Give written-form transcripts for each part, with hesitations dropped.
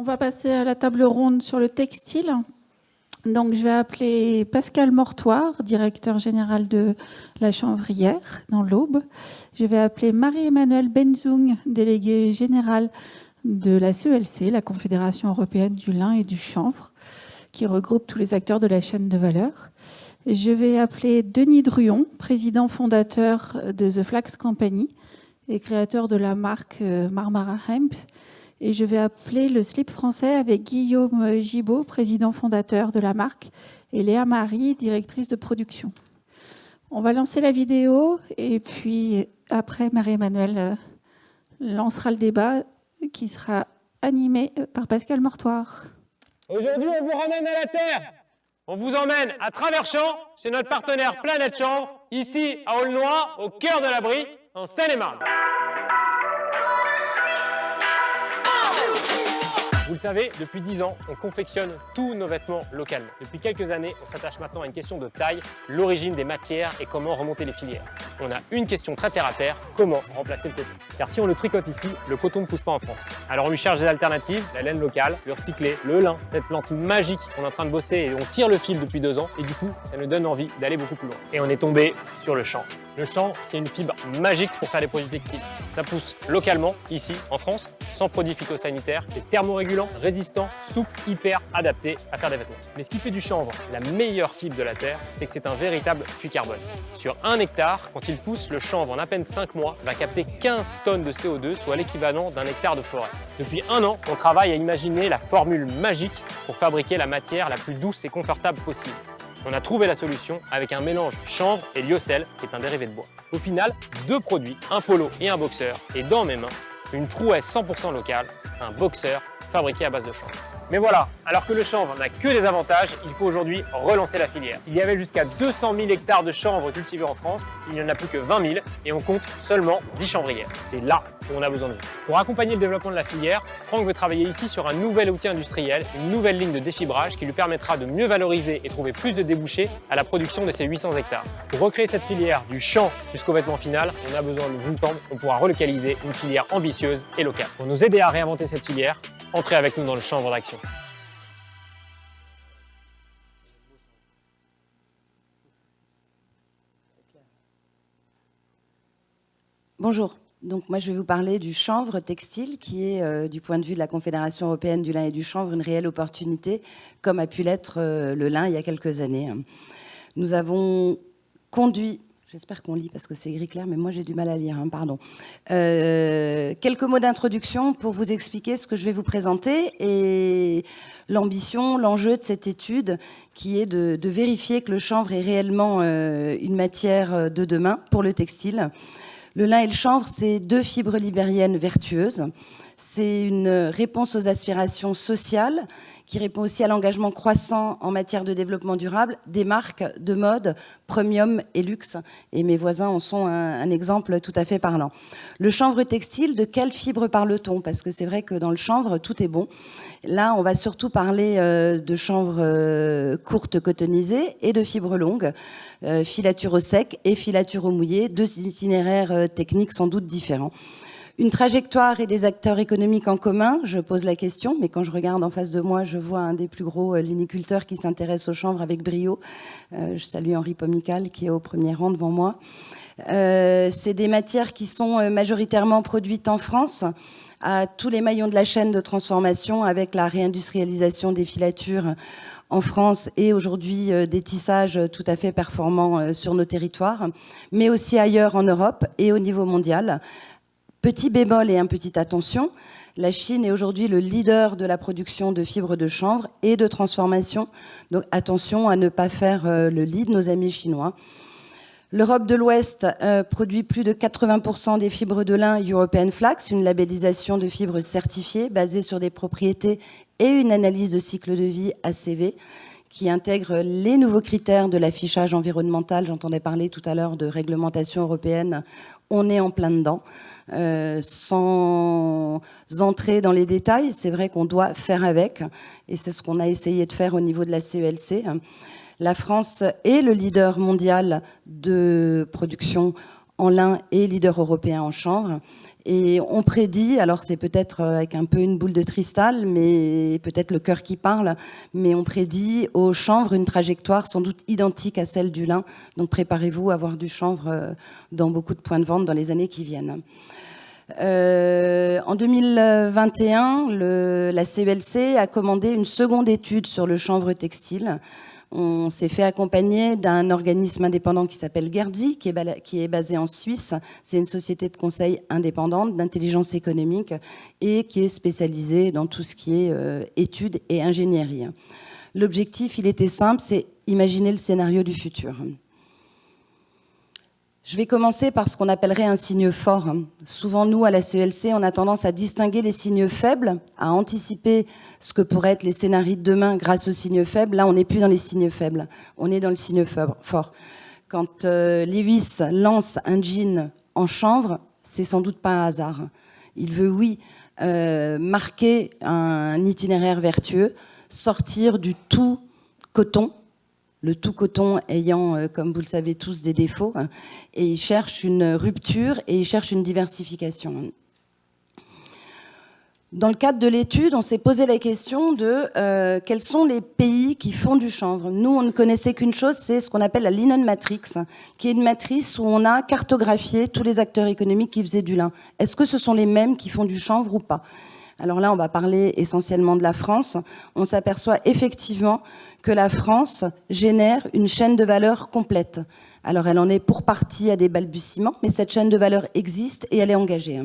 va passer à la table ronde sur le textile. Donc, je vais appeler Pascal Mortoire, directeur général de la Chanvrière, dans l'Aube. Je vais appeler Marie-Emmanuelle Benzoung, déléguée générale de la CELC, la Confédération européenne du lin et du chanvre, qui regroupe tous les acteurs de la chaîne de valeur. Je vais appeler Denis Druon, président fondateur de The Flax Company et créateur de la marque Marmara Hemp. Et je vais appeler le slip français avec Guillaume Gibaud, président fondateur de la marque, et Léa Marie, directrice de production. On va lancer la vidéo et puis après, Marie-Emmanuelle lancera le débat qui sera animé par Pascal Mortoire. Aujourd'hui, on vous ramène à la terre. On vous emmène à travers champs chez notre partenaire Planète Chanvre, ici à Aulnoy, au cœur de la Brie, en Seine-et-Marne. Vous le savez, depuis 10 ans, on confectionne tous nos vêtements localement. Depuis quelques années, on s'attache maintenant à une question de taille, l'origine des matières et comment remonter les filières. On a une question très terre à terre, comment remplacer le coton? Car si on le tricote ici, le coton ne pousse pas en France. Alors on lui cherche des alternatives, la laine locale, le recyclé, le lin, cette plante magique qu'on est en train de bosser et on tire le fil depuis 2 ans et du coup, ça nous donne envie d'aller beaucoup plus loin. Et on est tombé sur le chanvre. Le chanvre, c'est une fibre magique pour faire des produits textiles. Ça pousse localement, ici, en France, sans produits phytosanitaires. C'est thermorégulant, résistant, souple, hyper adapté à faire des vêtements. Mais ce qui fait du chanvre la meilleure fibre de la terre, c'est que c'est un véritable puits carbone. Sur 1 hectare, quand il pousse, le chanvre, en à peine 5 mois, va capter 15 tonnes de CO2, soit l'équivalent d'1 hectare de forêt. Depuis 1 an, on travaille à imaginer la formule magique pour fabriquer la matière la plus douce et confortable possible. On a trouvé la solution avec un mélange chanvre et lyocell, qui est un dérivé de bois. Au final, 2 produits, un polo et un boxeur, et dans mes mains, une prouesse 100% locale, un boxeur fabriqué à base de chanvre. Mais voilà, alors que le chanvre n'a que des avantages, il faut aujourd'hui relancer la filière. Il y avait jusqu'à 200 000 hectares de chanvre cultivés en France, il n'y en a plus que 20 000 et on compte seulement 10 chanvrières. C'est là où on a besoin de vous. Pour accompagner le développement de la filière, Franck veut travailler ici sur un nouvel outil industriel, une nouvelle ligne de défibrage qui lui permettra de mieux valoriser et trouver plus de débouchés à la production de ces 800 hectares. Pour recréer cette filière du champ jusqu'au vêtement final, on a besoin de vous tendre, on pourra relocaliser une filière ambitieuse et locale. Pour nous aider à réinventer cette filière, entrez avec nous dans le chanvre d'action. Bonjour. Donc moi je vais vous parler du chanvre textile qui est du point de vue de la Confédération européenne du lin et du chanvre une réelle opportunité comme a pu l'être le lin il y a quelques années. Nous avons conduit, j'espère qu'on lit parce que c'est gris clair mais moi j'ai du mal à lire, pardon. Quelques mots d'introduction pour vous expliquer ce que je vais vous présenter et l'ambition, l'enjeu de cette étude qui est de vérifier que le chanvre est réellement une matière de demain pour le textile. Le lin et le chanvre, c'est 2 fibres libériennes vertueuses. C'est une réponse aux aspirations sociales qui répond aussi à l'engagement croissant en matière de développement durable des marques de mode premium et luxe. Et mes voisins en sont un exemple tout à fait parlant. Le chanvre textile, de quelle fibre parle-t-on? Parce que c'est vrai que dans le chanvre, tout est bon. Là, on va surtout parler de chanvre courte cotonisée et de fibres longues, filature au sec et filature au mouillé, 2 itinéraires techniques sans doute différents. Une trajectoire et des acteurs économiques en commun, je pose la question, mais quand je regarde en face de moi, je vois un des plus gros liniculteurs qui s'intéresse au chanvre avec brio. Je salue Henri Pomical qui est au premier rang devant moi. C'est des matières qui sont majoritairement produites en France, à tous les maillons de la chaîne de transformation avec la réindustrialisation des filatures en France et aujourd'hui des tissages tout à fait performants sur nos territoires, mais aussi ailleurs en Europe et au niveau mondial. Petit bémol et un petit attention, la Chine est aujourd'hui le leader de la production de fibres de chanvre et de transformation. Donc attention à ne pas faire le lead, nos amis chinois. L'Europe de l'Ouest produit plus de 80% des fibres de lin European Flax, une labellisation de fibres certifiées basée sur des propriétés et une analyse de cycle de vie ACV qui intègre les nouveaux critères de l'affichage environnemental. J'entendais parler tout à l'heure de réglementation européenne. On est en plein dedans. Sans entrer dans les détails, c'est vrai qu'on doit faire avec, et c'est ce qu'on a essayé de faire au niveau de la CELC. La France est le leader mondial de production en lin et leader européen en chanvre, Et on prédit, alors c'est peut-être avec un peu une boule de cristal, mais peut-être le cœur qui parle, mais on prédit au chanvre une trajectoire sans doute identique à celle du lin. Donc préparez-vous à avoir du chanvre dans beaucoup de points de vente dans les années qui viennent. En 2021, la CELC a commandé une seconde étude sur le chanvre textile. On s'est fait accompagner d'un organisme indépendant qui s'appelle Guernsey, qui est basé en Suisse. C'est une société de conseil indépendante d'intelligence économique et qui est spécialisée dans tout ce qui est études et ingénierie. L'objectif, il était simple, c'est imaginer le scénario du futur. Je vais commencer par ce qu'on appellerait un signe fort. Souvent, nous, à la CELC, on a tendance à distinguer les signes faibles, à anticiper ce que pourraient être les scénarios de demain grâce aux signes faibles. Là, on n'est plus dans les signes faibles, on est dans le signe fort. Quand Lewis lance un jean en chanvre, c'est sans doute pas un hasard. Il veut, oui, marquer un itinéraire vertueux, sortir du tout coton, le tout coton ayant, comme vous le savez tous, des défauts, et il cherche une rupture et il cherche une diversification. Dans le cadre de l'étude, on s'est posé la question de quels sont les pays qui font du chanvre. Nous, on ne connaissait qu'une chose, c'est ce qu'on appelle la Linen Matrix, qui est une matrice où on a cartographié tous les acteurs économiques qui faisaient du lin. Est-ce que ce sont les mêmes qui font du chanvre ou pas ? Alors là, on va parler essentiellement de la France. On s'aperçoit effectivement que la France génère une chaîne de valeur complète. Alors elle en est pour partie à des balbutiements, mais cette chaîne de valeur existe et elle est engagée.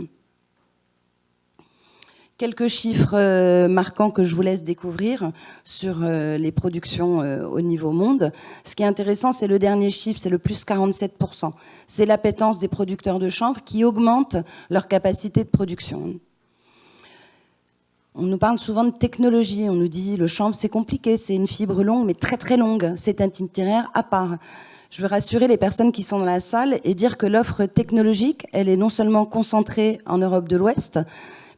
Quelques chiffres marquants que je vous laisse découvrir sur les productions au niveau monde. Ce qui est intéressant, c'est le dernier chiffre, c'est le plus 47%. C'est l'appétence des producteurs de chanvre qui augmente leur capacité de production. On nous parle souvent de technologie, on nous dit le chanvre c'est compliqué, c'est une fibre longue mais très très longue, c'est un itinéraire à part. Je veux rassurer les personnes qui sont dans la salle et dire que l'offre technologique, elle est non seulement concentrée en Europe de l'Ouest,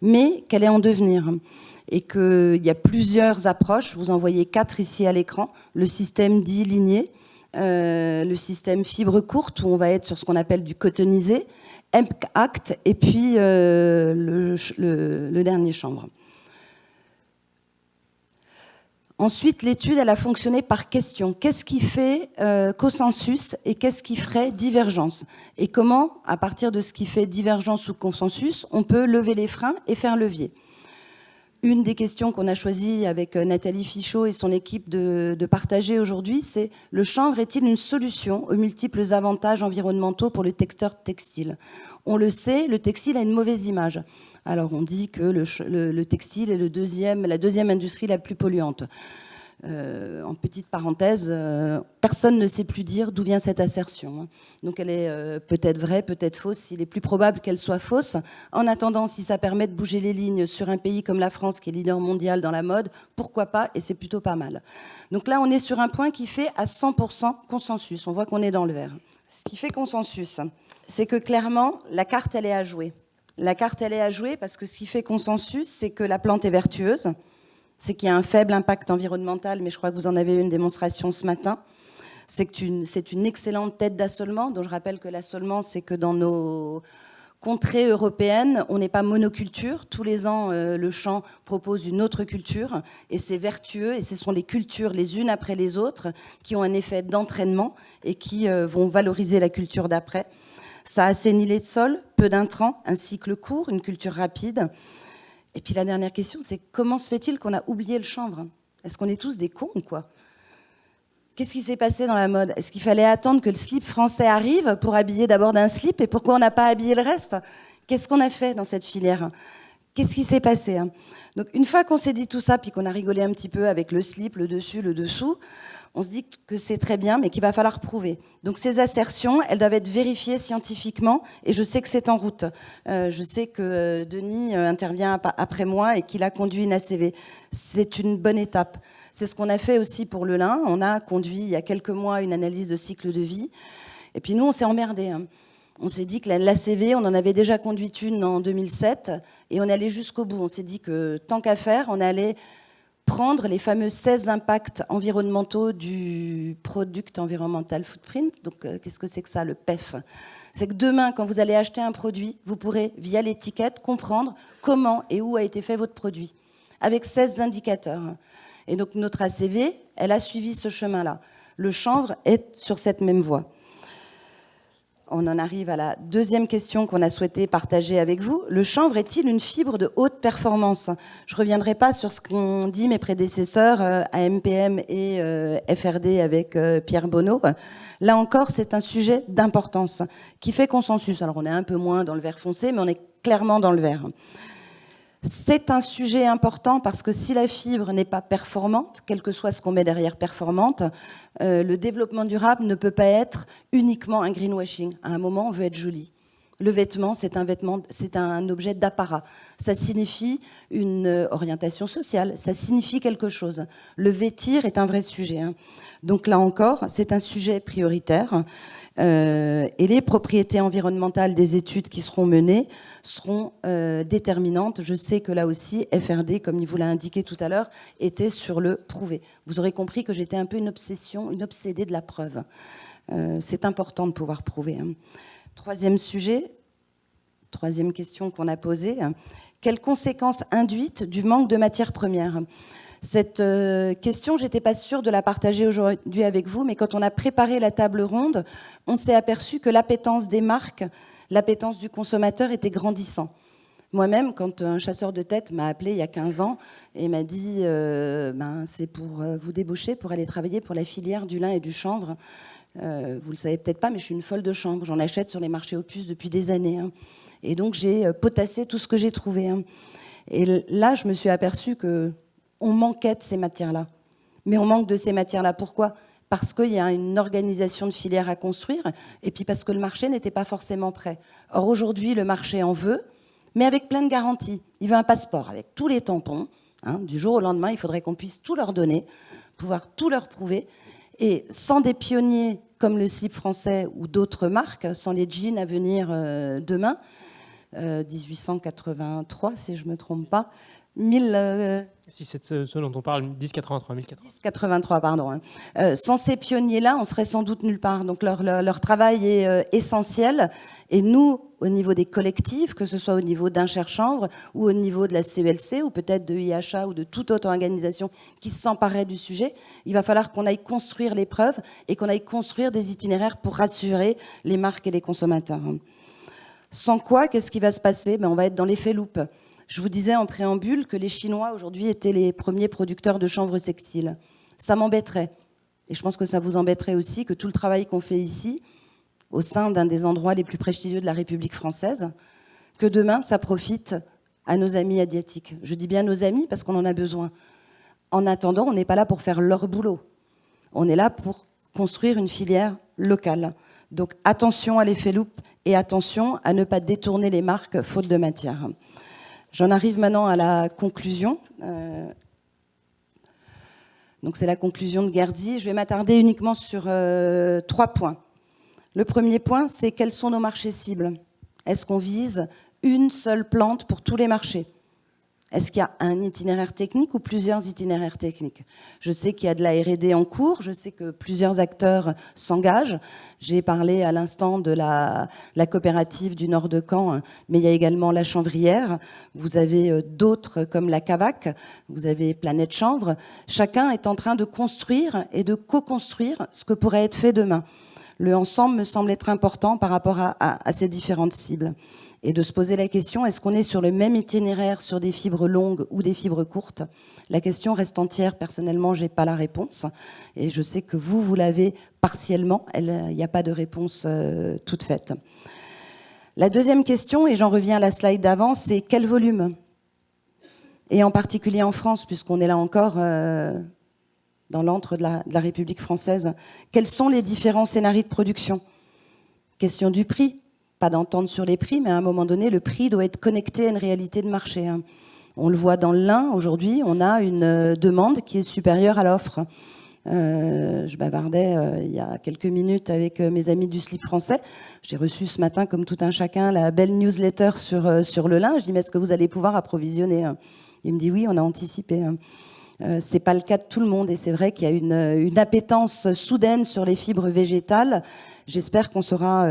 mais qu'elle est en devenir. Et qu'il y a plusieurs approches, vous en voyez 4 ici à l'écran, le système dit ligné, le système fibre courte où on va être sur ce qu'on appelle du cotonisé, Hemp Act et puis le dernier chanvre. Ensuite, l'étude, elle a fonctionné par question. Qu'est-ce qui fait consensus et qu'est-ce qui ferait divergence ? Et comment, à partir de ce qui fait divergence ou consensus, on peut lever les freins et faire levier ? Une des questions qu'on a choisi avec Nathalie Fichot et son équipe de partager aujourd'hui, c'est le chanvre est-il une solution aux multiples avantages environnementaux pour le secteur textile ? On le sait, le textile a une mauvaise image. Alors on dit que le textile est la deuxième industrie la plus polluante. En petite parenthèse, personne ne sait plus dire d'où vient cette assertion. Donc elle est peut-être vraie, peut-être fausse. Il est plus probable qu'elle soit fausse. En attendant, si ça permet de bouger les lignes sur un pays comme la France, qui est leader mondial dans la mode, pourquoi pas ? Et c'est plutôt pas mal. Donc là, on est sur un point qui fait à 100% consensus. On voit qu'on est dans le vert. Ce qui fait consensus, c'est que clairement, la carte, elle est à jouer. La carte, elle est à jouer parce que ce qui fait consensus, c'est que la plante est vertueuse, c'est qu'il y a un faible impact environnemental, mais je crois que vous en avez eu une démonstration ce matin. C'est une excellente tête d'assolement, dont je rappelle que l'assolement, c'est que dans nos contrées européennes, on n'est pas monoculture. Tous les ans, le champ propose une autre culture, et c'est vertueux, et ce sont les cultures les unes après les autres qui ont un effet d'entraînement et qui vont valoriser la culture d'après. Ça assainit les sols, peu d'intrants, un cycle court, une culture rapide. Et puis la dernière question, c'est comment se fait-il qu'on a oublié le chanvre ? Est-ce qu'on est tous des cons, quoi ? Qu'est-ce qui s'est passé dans la mode ? Est-ce qu'il fallait attendre que le slip français arrive pour habiller d'abord d'un slip ? Et pourquoi on n'a pas habillé le reste ? Qu'est-ce qu'on a fait dans cette filière ? Qu'est-ce qui s'est passé ? Donc une fois qu'on s'est dit tout ça, puis qu'on a rigolé un petit peu avec le slip, le dessus, le dessous, on se dit que c'est très bien, mais qu'il va falloir prouver. Donc ces assertions, elles doivent être vérifiées scientifiquement, et je sais que c'est en route. Je sais que Denis intervient après moi et qu'il a conduit une ACV. C'est une bonne étape. C'est ce qu'on a fait aussi pour le lin. On a conduit il y a quelques mois une analyse de cycle de vie. Et puis nous, on s'est emmerdés. On s'est dit que l'ACV, on en avait déjà conduit une en 2007, et on est allé jusqu'au bout. On s'est dit que tant qu'à faire, on allait prendre les fameux 16 impacts environnementaux du Product Environmental Footprint. Donc, qu'est-ce que c'est que ça, le PEF? C'est que demain, quand vous allez acheter un produit, vous pourrez, via l'étiquette, comprendre comment et où a été fait votre produit, avec 16 indicateurs. Et donc, notre ACV, elle a suivi ce chemin-là. Le chanvre est sur cette même voie. On en arrive à la deuxième question qu'on a souhaité partager avec vous. Le chanvre est-il une fibre de haute performance? Je ne reviendrai pas sur ce qu'ont dit mes prédécesseurs à MPM et FRD avec Pierre Bonneau. Là encore, c'est un sujet d'importance qui fait consensus. Alors, on est un peu moins dans le vert foncé, mais on est clairement dans le vert. C'est un sujet important parce que si la fibre n'est pas performante, quel que soit ce qu'on met derrière performante, le développement durable ne peut pas être uniquement un greenwashing. À un moment, on veut être joli. Le vêtement, c'est un objet d'apparat. Ça signifie une orientation sociale, ça signifie quelque chose. Le vêtir est un vrai sujet. Donc là encore, c'est un sujet prioritaire. Et les propriétés environnementales des études qui seront menées seront déterminantes. Je sais que là aussi, FRD, comme il vous l'a indiqué tout à l'heure, était sur le prouver. Vous aurez compris que j'étais un peu une obsédée de la preuve. C'est important de pouvoir prouver. Troisième sujet, troisième question qu'on a posée. Quelles conséquences induites du manque de matières premières? Cette question, je n'étais pas sûre de la partager aujourd'hui avec vous, mais quand on a préparé la table ronde, on s'est aperçu que l'appétence des marques, l'appétence du consommateur était grandissant. Moi-même, quand un chasseur de tête m'a appelé il y a 15 ans et m'a dit c'est pour vous débaucher, pour aller travailler pour la filière du lin et du chanvre. Vous ne le savez peut-être pas, mais je suis une folle de chanvre. J'en achète sur les marchés opus depuis des années. Et donc, j'ai potassé tout ce que j'ai trouvé. Et là, je me suis aperçue que on manquait de ces matières-là. Mais on manque de ces matières-là. Pourquoi? Parce qu'il y a une organisation de filière à construire et puis parce que le marché n'était pas forcément prêt. Or, aujourd'hui, le marché en veut, mais avec plein de garanties. Il veut un passeport avec tous les tampons. Du jour au lendemain, il faudrait qu'on puisse tout leur donner, pouvoir tout leur prouver. Et sans des pionniers comme le slip français ou d'autres marques, sans les jeans à venir demain, 1883, si je ne me trompe pas, 1000... Si c'est ce dont on parle, 1083, 1083. 1083, pardon. Sans ces pionniers-là, on serait sans doute nulle part. Donc leur travail est essentiel. Et nous, au niveau des collectifs, que ce soit au niveau d'Incherchanvre ou au niveau de la CELC ou peut-être de IHA ou de toute autre organisation qui s'emparait du sujet, il va falloir qu'on aille construire les preuves et qu'on aille construire des itinéraires pour rassurer les marques et les consommateurs. Sans quoi, qu'est-ce qui va se passer? On va être dans l'effet loupe. Je vous disais en préambule que les Chinois, aujourd'hui, étaient les premiers producteurs de chanvre textile. Ça m'embêterait. Et je pense que ça vous embêterait aussi que tout le travail qu'on fait ici, au sein d'un des endroits les plus prestigieux de la République française, que demain, ça profite à nos amis asiatiques. Je dis bien nos amis parce qu'on en a besoin. En attendant, on n'est pas là pour faire leur boulot. On est là pour construire une filière locale. Donc attention à l'effet loupe et attention à ne pas détourner les marques faute de matière. J'en arrive maintenant à la conclusion. Donc c'est la conclusion de Guerdy. Je vais m'attarder uniquement sur 3 points. Le premier point, c'est quels sont nos marchés cibles? Est-ce qu'on vise une seule plante pour tous les marchés? Est-ce qu'il y a un itinéraire technique ou plusieurs itinéraires techniques? Je sais qu'il y a de la R&D en cours, je sais que plusieurs acteurs s'engagent. J'ai parlé à l'instant de la coopérative du nord de Caen, mais il y a également la Chanvrière. Vous avez d'autres comme la Cavac, vous avez Planète Chanvre. Chacun est en train de construire et de co-construire ce que pourrait être fait demain. Le ensemble me semble être important par rapport à ces différentes cibles. Et de se poser la question, est-ce qu'on est sur le même itinéraire sur des fibres longues ou des fibres courtes? La question reste entière. Personnellement, je n'ai pas la réponse. Et je sais que vous l'avez partiellement. Il n'y a pas de réponse toute faite. La deuxième question, et j'en reviens à la slide d'avant, c'est quel volume? Et en particulier en France, puisqu'on est là encore dans l'antre de la République française. Quels sont les différents scénarios de production? Question du prix. Pas d'entente sur les prix, mais à un moment donné, le prix doit être connecté à une réalité de marché. On le voit dans le lin, aujourd'hui, on a une demande qui est supérieure à l'offre. Je bavardais il y a quelques minutes avec mes amis du slip français. J'ai reçu ce matin, comme tout un chacun, la belle newsletter sur le lin. Je dis, mais est-ce que vous allez pouvoir approvisionner? Il me dit, oui, on a anticipé. C'est pas le cas de tout le monde et c'est vrai qu'il y a une appétence soudaine sur les fibres végétales. J'espère qu'on saura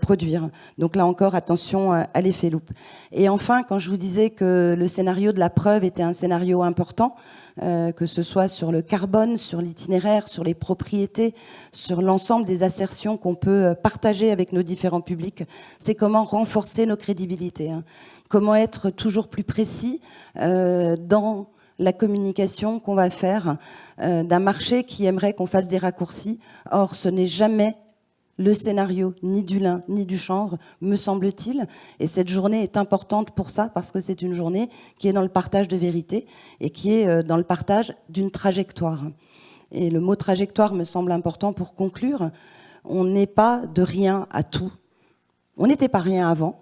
produire. Donc là encore, attention à l'effet loupe. Et enfin, quand je vous disais que le scénario de la preuve était un scénario important, que ce soit sur le carbone, sur l'itinéraire, sur les propriétés, sur l'ensemble des assertions qu'on peut partager avec nos différents publics, c'est comment renforcer nos crédibilités, hein. Comment être toujours plus précis dans la communication qu'on va faire d'un marché qui aimerait qu'on fasse des raccourcis. Or, ce n'est jamais le scénario ni du lin ni du chanvre, me semble-t-il. Et cette journée est importante pour ça, parce que c'est une journée qui est dans le partage de vérité et qui est dans le partage d'une trajectoire. Et le mot trajectoire me semble important pour conclure. On n'est pas de rien à tout. On n'était pas rien avant.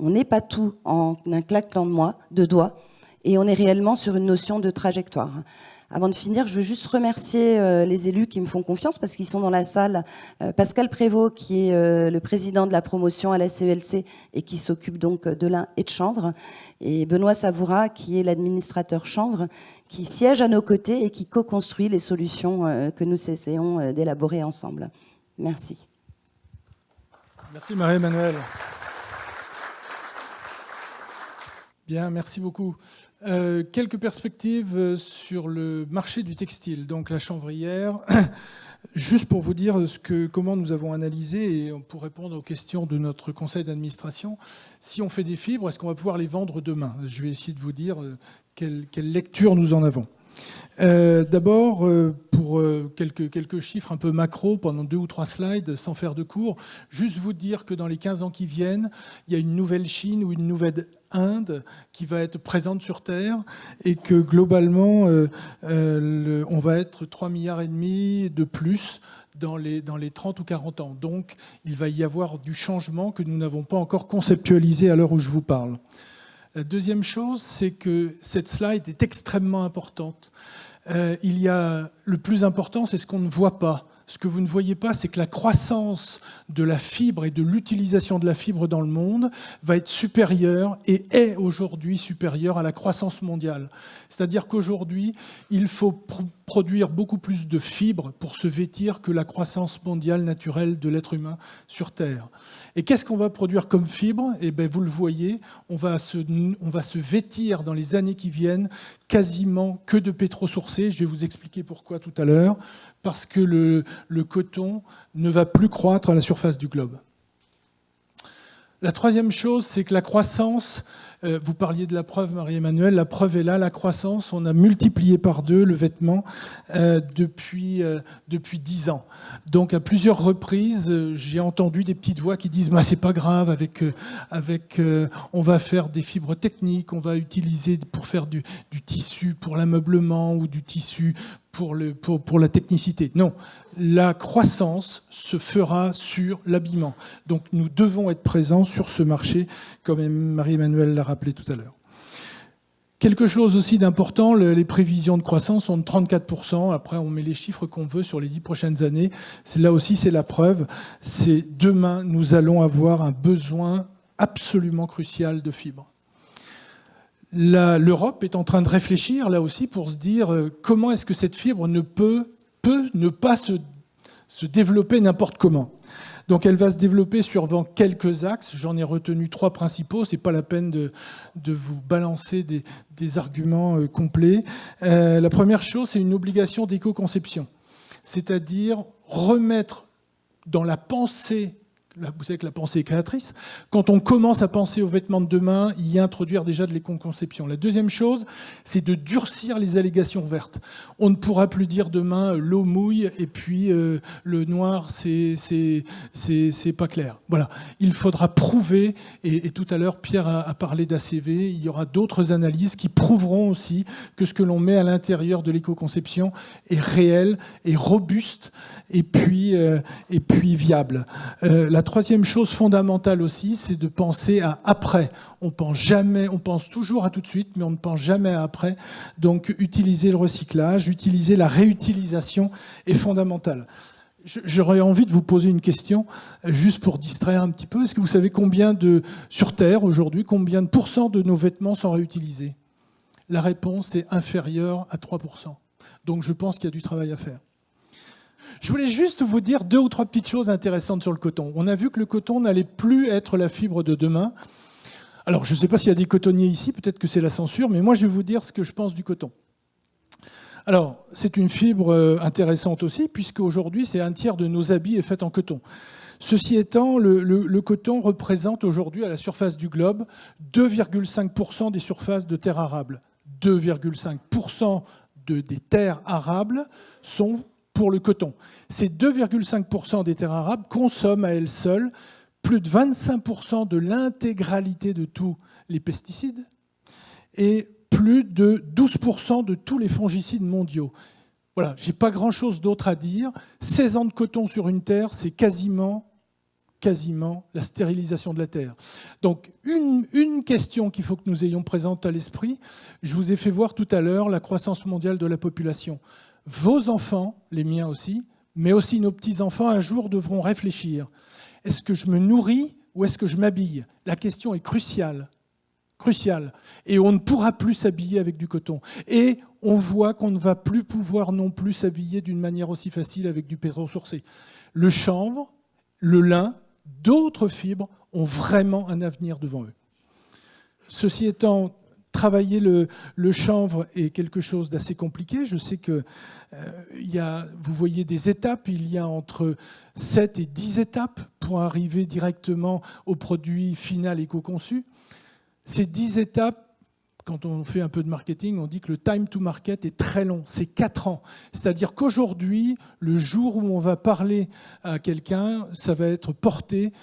On n'est pas tout en un claquement de doigts. Et on est réellement sur une notion de trajectoire. Avant de finir, je veux juste remercier les élus qui me font confiance parce qu'ils sont dans la salle. Pascal Prévost, qui est le président de la promotion à la CELC et qui s'occupe donc de lin et de chanvre. Et Benoît Savoura, qui est l'administrateur chanvre, qui siège à nos côtés et qui co-construit les solutions que nous essayons d'élaborer ensemble. Merci. Merci Marie-Emmanuelle. Bien, merci beaucoup. Quelques perspectives sur le marché du textile, donc la chanvrière. Juste pour vous dire comment nous avons analysé, et pour répondre aux questions de notre conseil d'administration, si on fait des fibres, est-ce qu'on va pouvoir les vendre demain? Je vais essayer de vous dire quelle lecture nous en avons. D'abord, pour quelques chiffres un peu macro, pendant 2 ou 3 slides, sans faire de cours, juste vous dire que dans les 15 ans qui viennent, il y a une nouvelle Chine ou une nouvelle Inde qui va être présente sur Terre et que globalement, on va être 3,5 milliards de plus dans les 30 ou 40 ans. Donc, il va y avoir du changement que nous n'avons pas encore conceptualisé à l'heure où je vous parle. La deuxième chose, c'est que cette slide est extrêmement importante. Il y a le plus important, c'est ce qu'on ne voit pas. Ce que vous ne voyez pas, c'est que la croissance de la fibre et de l'utilisation de la fibre dans le monde va être supérieure et est aujourd'hui supérieure à la croissance mondiale. C'est-à-dire qu'aujourd'hui, il faut produire beaucoup plus de fibres pour se vêtir que la croissance mondiale naturelle de l'être humain sur Terre. Et qu'est-ce qu'on va produire comme fibre? Eh bien, vous le voyez, on va se vêtir dans les années qui viennent quasiment que de pétrosourcés. Je vais vous expliquer pourquoi tout à l'heure. Parce que le coton ne va plus croître à la surface du globe. La troisième chose, c'est que la croissance, vous parliez de la preuve, Marie-Emmanuelle, la preuve est là, la croissance, on a multiplié par 2 le vêtement depuis 10 ans. Donc à plusieurs reprises, j'ai entendu des petites voix qui disent c'est pas grave, on va faire des fibres techniques, on va utiliser pour faire du tissu pour l'ameublement ou du tissu pour la technicité. Non, la croissance se fera sur l'habillement. Donc nous devons être présents sur ce marché, comme Marie-Emmanuelle l'a rappelé tout à l'heure. Quelque chose aussi d'important, les prévisions de croissance sont de 34%. Après, on met les chiffres qu'on veut sur les 10 prochaines années. Là aussi, c'est la preuve. C'est demain, nous allons avoir un besoin absolument crucial de fibres. L'Europe est en train de réfléchir là aussi pour se dire comment est-ce que cette fibre ne peut ne pas se développer n'importe comment. Donc elle va se développer sur quelques axes. J'en ai retenu 3 principaux. C'est pas la peine de vous balancer des arguments complets. La première chose, c'est une obligation d'éco-conception, c'est-à-dire remettre dans la pensée. Vous savez que la pensée est créatrice. Quand on commence à penser aux vêtements de demain, y introduire déjà de l'éco-conception. La deuxième chose, c'est de durcir les allégations vertes. On ne pourra plus dire demain l'eau mouille et puis le noir c'est pas clair. Voilà, il faudra prouver. Et tout à l'heure, Pierre a parlé d'ACV. Il y aura d'autres analyses qui prouveront aussi que ce que l'on met à l'intérieur de l'éco-conception est réel, est robuste et puis viable. La troisième chose fondamentale aussi, c'est de penser à après. On pense toujours à tout de suite, mais on ne pense jamais à après. Donc, utiliser le recyclage, utiliser la réutilisation est fondamental. J'aurais envie de vous poser une question, juste pour distraire un petit peu. Est-ce que vous savez sur Terre, aujourd'hui, combien de pourcents de nos vêtements sont réutilisés? La réponse est inférieure à 3%. Donc je pense qu'il y a du travail à faire. Je voulais juste vous dire 2 ou 3 petites choses intéressantes sur le coton. On a vu que le coton n'allait plus être la fibre de demain. Alors je ne sais pas s'il y a des cotonniers ici, peut-être que c'est la censure, mais moi je vais vous dire ce que je pense du coton. Alors, c'est une fibre intéressante aussi, puisque aujourd'hui, c'est 1/3 de nos habits est fait en coton. Ceci étant, le coton représente aujourd'hui, à la surface du globe, 2,5% des surfaces de terres arables. 2,5% des terres arables sont pour le coton. Ces 2,5% des terres arabes consomment à elles seules plus de 25% de l'intégralité de tous les pesticides et plus de 12% de tous les fongicides mondiaux. Voilà, je n'ai pas grand-chose d'autre à dire. 16 ans de coton sur une terre, c'est quasiment la stérilisation de la terre. Donc, une question qu'il faut que nous ayons présente à l'esprit, je vous ai fait voir tout à l'heure la croissance mondiale de la population. Vos enfants, les miens aussi, mais aussi nos petits-enfants, un jour devront réfléchir. Est-ce que je me nourris ou est-ce que je m'habille? La question est cruciale. Crucial. Et on ne pourra plus s'habiller avec du coton. Et on voit qu'on ne va plus pouvoir non plus s'habiller d'une manière aussi facile avec du pétrole sourcé. Le chanvre, le lin, d'autres fibres ont vraiment un avenir devant eux. Ceci étant, travailler le chanvre est quelque chose d'assez compliqué. Je sais que vous voyez des étapes, il y a entre 7 et 10 étapes pour arriver directement au produit final éco-conçu. Ces 10 étapes, quand on fait un peu de marketing, on dit que le time to market est très long, c'est 4 ans. C'est-à-dire qu'aujourd'hui, le jour où on va parler à quelqu'un, ça va être porté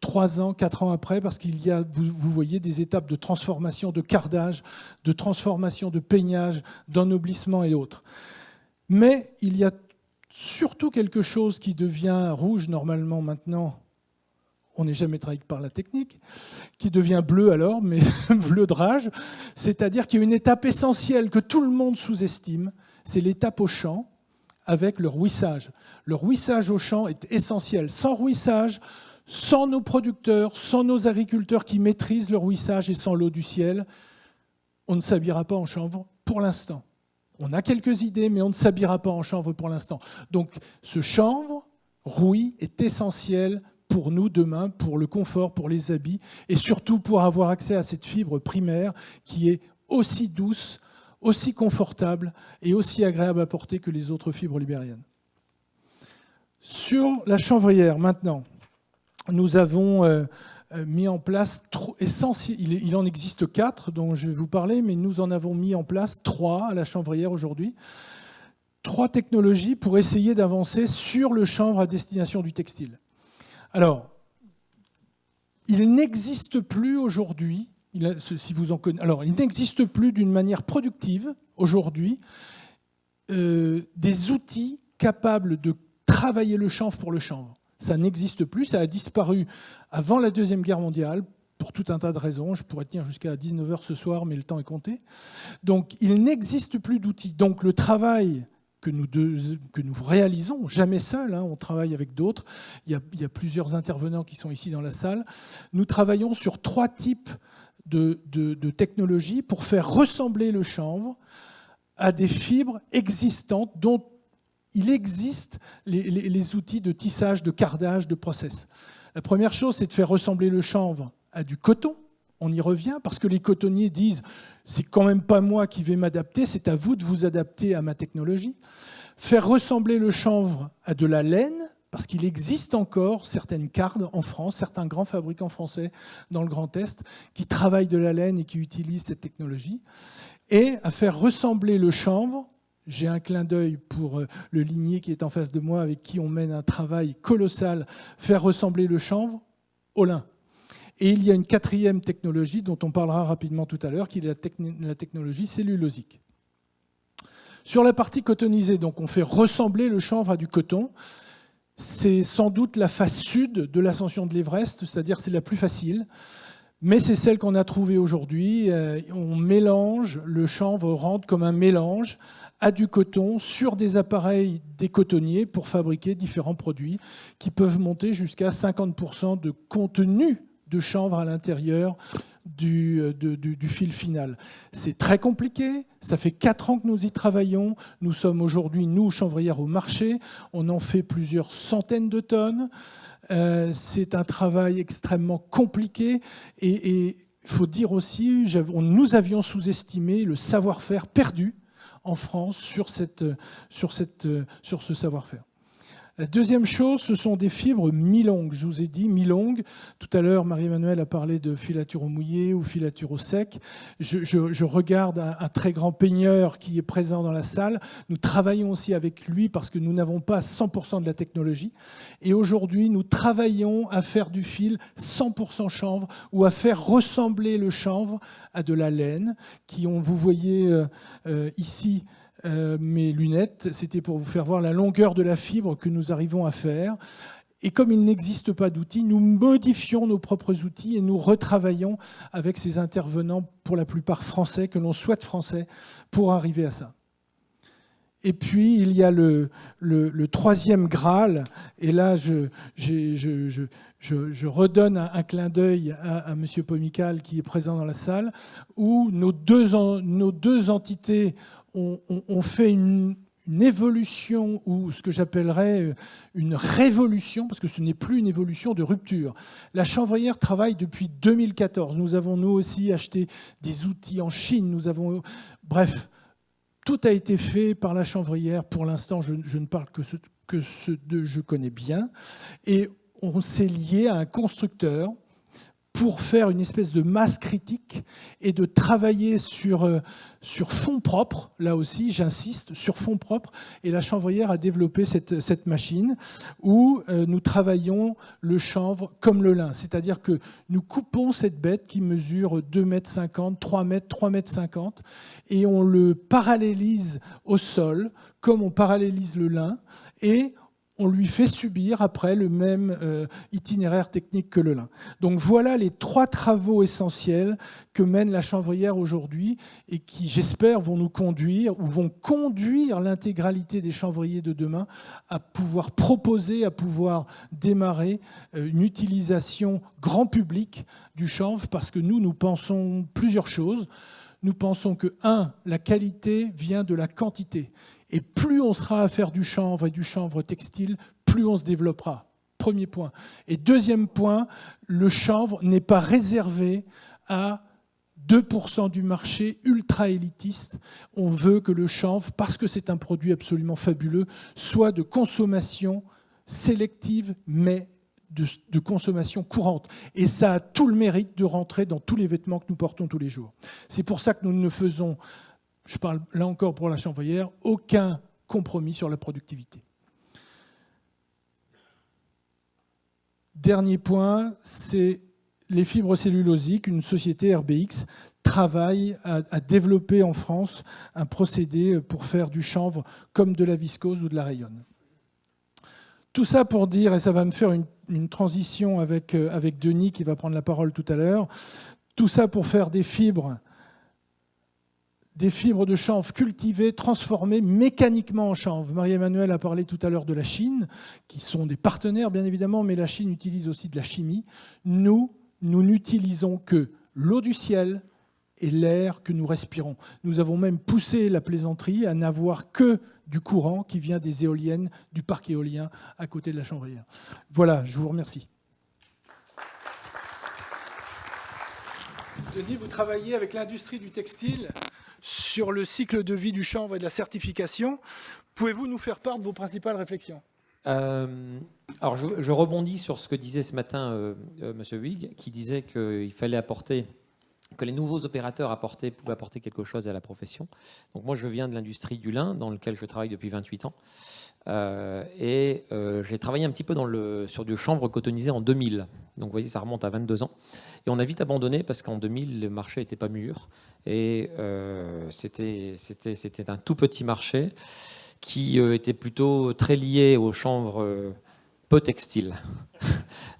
3 ans, 4 ans après, parce qu'il y a, vous voyez, des étapes de transformation, de cardage, de transformation, de peignage, d'ennoblissement et autres. Mais il y a surtout quelque chose qui devient rouge normalement maintenant. On n'est jamais trahi par la technique, qui devient bleu alors, mais bleu de rage. C'est-à-dire qu'il y a une étape essentielle que tout le monde sous-estime, c'est l'étape au champ avec le rouissage. Le rouissage au champ est essentiel. Sans rouissage, sans nos producteurs, sans nos agriculteurs qui maîtrisent le rouissage et sans l'eau du ciel, on ne s'habillera pas en chanvre pour l'instant. On a quelques idées, mais on ne s'habillera pas en chanvre pour l'instant. Donc ce chanvre rouille est essentiel pour nous demain, pour le confort, pour les habits, et surtout pour avoir accès à cette fibre primaire qui est aussi douce, aussi confortable et aussi agréable à porter que les autres fibres libériennes. Sur la chanvrière, maintenant, nous avons mis en place, il en existe 4 dont je vais vous parler, mais nous en avons mis en place 3 à la chanvrière aujourd'hui. 3 technologies pour essayer d'avancer sur le chanvre à destination du textile. Alors, il n'existe plus aujourd'hui, si vous en connaissez, alors il n'existe plus d'une manière productive aujourd'hui des outils capables de travailler le chanvre pour le chanvre. Ça n'existe plus, ça a disparu avant la Deuxième Guerre mondiale pour tout un tas de raisons. Je pourrais tenir jusqu'à 19h ce soir, mais le temps est compté. Donc, il n'existe plus d'outils. Donc, le travail que nous réalisons, jamais seul, hein, on travaille avec d'autres. Il y a plusieurs intervenants qui sont ici dans la salle. Nous travaillons sur 3 types de technologies pour faire ressembler le chanvre à des fibres existantes dont il existe les outils de tissage, de cardage, de process. La première chose, c'est de faire ressembler le chanvre à du coton. On y revient parce que les cotonniers disent « c'est quand même pas moi qui vais m'adapter, c'est à vous de vous adapter à ma technologie ». Faire ressembler le chanvre à de la laine, parce qu'il existe encore certaines cardes en France, certains grands fabricants français dans le Grand Est qui travaillent de la laine et qui utilisent cette technologie. Et à faire ressembler le chanvre, j'ai un clin d'œil pour le linier qui est en face de moi avec qui on mène un travail colossal, faire ressembler le chanvre au lin. Et il y a une 4e technologie dont on parlera rapidement tout à l'heure, qui est la technologie cellulosique. Sur la partie cotonisée, donc on fait ressembler le chanvre à du coton. C'est sans doute la face sud de l'ascension de l'Everest, c'est-à-dire c'est la plus facile, mais c'est celle qu'on a trouvée aujourd'hui. On mélange, le chanvre rentre comme un mélange à du coton sur des appareils des cotonniers pour fabriquer différents produits qui peuvent monter jusqu'à 50% de contenu de chanvre à l'intérieur du fil final. C'est très compliqué, ça fait 4 ans que nous y travaillons, nous sommes aujourd'hui, nous, chanvrières au marché, on en fait plusieurs centaines de tonnes, c'est un travail extrêmement compliqué et il faut dire aussi, nous avions sous-estimé le savoir-faire perdu en France sur ce savoir-faire. La deuxième chose, ce sont des fibres mi-longues. Je vous ai dit mi-longues. Tout à l'heure, Marie-Emmanuelle a parlé de filature au mouillé ou filature au sec. Je regarde un très grand peigneur qui est présent dans la salle. Nous travaillons aussi avec lui parce que nous n'avons pas 100% de la technologie. Et aujourd'hui, nous travaillons à faire du fil 100% chanvre ou à faire ressembler le chanvre à de la laine. Vous voyez ici, mes lunettes, c'était pour vous faire voir la longueur de la fibre que nous arrivons à faire. Et comme il n'existe pas d'outils, nous modifions nos propres outils et nous retravaillons avec ces intervenants, pour la plupart français, que l'on souhaite français, pour arriver à ça. Et puis, il y a le troisième Graal, et là, je redonne un clin d'œil à M. Pomical, qui est présent dans la salle, où nos deux entités ont fait une évolution, ou ce que j'appellerais une révolution, parce que ce n'est plus une évolution de rupture. La chanvrière travaille depuis 2014. Nous avons, nous aussi, acheté des outils en Chine. Bref, tout a été fait par la chanvrière. Pour l'instant, je ne parle que ce que je connais bien. Et on s'est lié à un constructeur pour faire une espèce de masse critique et de travailler sur fonds propres, là aussi, j'insiste, sur fonds propres. Et la chanvrière a développé cette machine où nous travaillons le chanvre comme le lin. C'est-à-dire que nous coupons cette bête qui mesure 2,50 m, 3 m, 3,50 m, et on le parallélise au sol, comme on parallélise le lin, et on lui fait subir après le même itinéraire technique que le lin. Donc voilà les 3 travaux essentiels que mène la chanvrière aujourd'hui et qui, j'espère, vont nous conduire ou vont conduire l'intégralité des chanvriers de demain à pouvoir proposer, à pouvoir démarrer une utilisation grand public du chanvre, parce que nous pensons plusieurs choses. Nous pensons que, 1, la qualité vient de la quantité. Et plus on sera à faire du chanvre et du chanvre textile, plus on se développera. Premier point. Et deuxième point, le chanvre n'est pas réservé à 2% du marché ultra élitiste. On veut que le chanvre, parce que c'est un produit absolument fabuleux, soit de consommation sélective, mais de consommation courante. Et ça a tout le mérite de rentrer dans tous les vêtements que nous portons tous les jours. C'est pour ça que nous ne faisons, je parle là encore pour la chanvrière, aucun compromis sur la productivité. Dernier point, c'est les fibres cellulosiques. Une société, RBX, travaille à développer en France un procédé pour faire du chanvre comme de la viscose ou de la rayonne. Tout ça pour dire, et ça va me faire une transition avec Denis qui va prendre la parole tout à l'heure, tout ça pour faire des fibres de chanvre cultivées, transformées mécaniquement en chanvre. Marie-Emmanuelle a parlé tout à l'heure de la Chine, qui sont des partenaires bien évidemment, mais la Chine utilise aussi de la chimie. Nous n'utilisons que l'eau du ciel et l'air que nous respirons. Nous avons même poussé la plaisanterie à n'avoir que du courant qui vient des éoliennes, du parc éolien à côté de la chanvrière. Voilà, je vous remercie. Denis, vous travaillez avec l'industrie du textile sur le cycle de vie du chanvre et de la certification. Pouvez-vous nous faire part de vos principales réflexions ? Alors, je rebondis sur ce que disait ce matin M. Huyghe, qui disait qu'il fallait apporter, que les nouveaux opérateurs pouvaient apporter quelque chose à la profession. Donc moi, je viens de l'industrie du lin, dans laquelle je travaille depuis 28 ans. J'ai travaillé un petit peu sur du chanvre cotonisé en 2000. Donc vous voyez, ça remonte à 22 ans. Et on a vite abandonné parce qu'en 2000, le marché n'était pas mûr. Et c'était un tout petit marché qui était plutôt très lié au chanvre peu textile.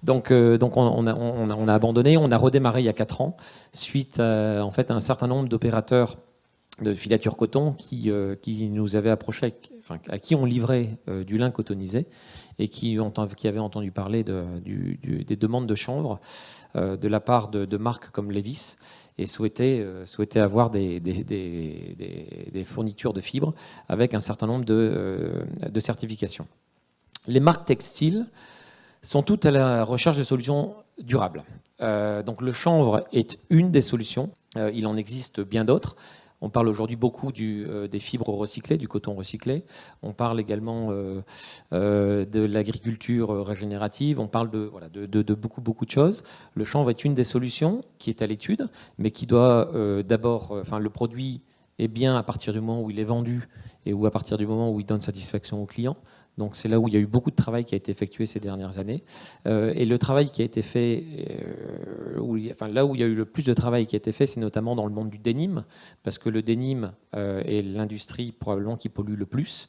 Donc on a abandonné, on a redémarré il y a 4 ans, suite à, en fait, à un certain nombre d'opérateurs de filature coton qui nous avaient approché, à qui on livrait du lin cotonisé et qui avaient entendu parler des demandes de chanvre de la part de marques comme Levis et souhaitaient avoir des fournitures de fibres avec un certain nombre de certifications. Les marques textiles sont toutes à la recherche de solutions durables. Donc le chanvre est une des solutions. Il en existe bien d'autres. On parle aujourd'hui beaucoup des fibres recyclées, du coton recyclé. On parle également de l'agriculture régénérative. On parle de beaucoup de choses. Le chanvre est une des solutions qui est à l'étude, mais qui doit d'abord... le produit est bien à partir du moment où il est vendu et à partir du moment où il donne satisfaction aux clients. Donc c'est là où il y a eu beaucoup de travail qui a été effectué ces dernières années. Et le travail qui a été fait, là où il y a eu le plus de travail qui a été fait, c'est notamment dans le monde du denim, parce que le denim est l'industrie probablement qui pollue le plus.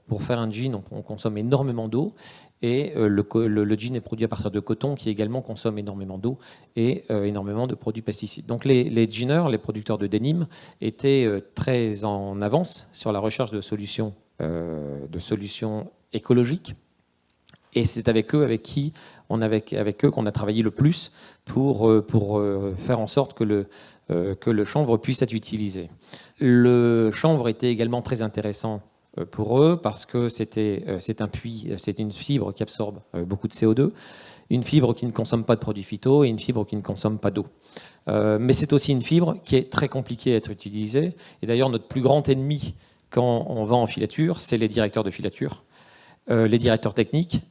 Pour faire un jean, on consomme énormément d'eau, et le jean est produit à partir de coton qui également consomme énormément d'eau et énormément de produits pesticides. Donc les jeaners, les producteurs de denim, étaient très en avance sur la recherche de solutions écologiques, et c'est avec eux qu'on a travaillé le plus pour faire en sorte que le chanvre puisse être utilisé. Le chanvre était également très intéressant pour eux parce que c'est une fibre qui absorbe beaucoup de CO2, une fibre qui ne consomme pas de produits phyto et une fibre qui ne consomme pas d'eau. Mais c'est aussi une fibre qui est très compliquée à être utilisée, et d'ailleurs notre plus grand ennemi quand on va en filature, c'est les directeurs de filature, les directeurs techniques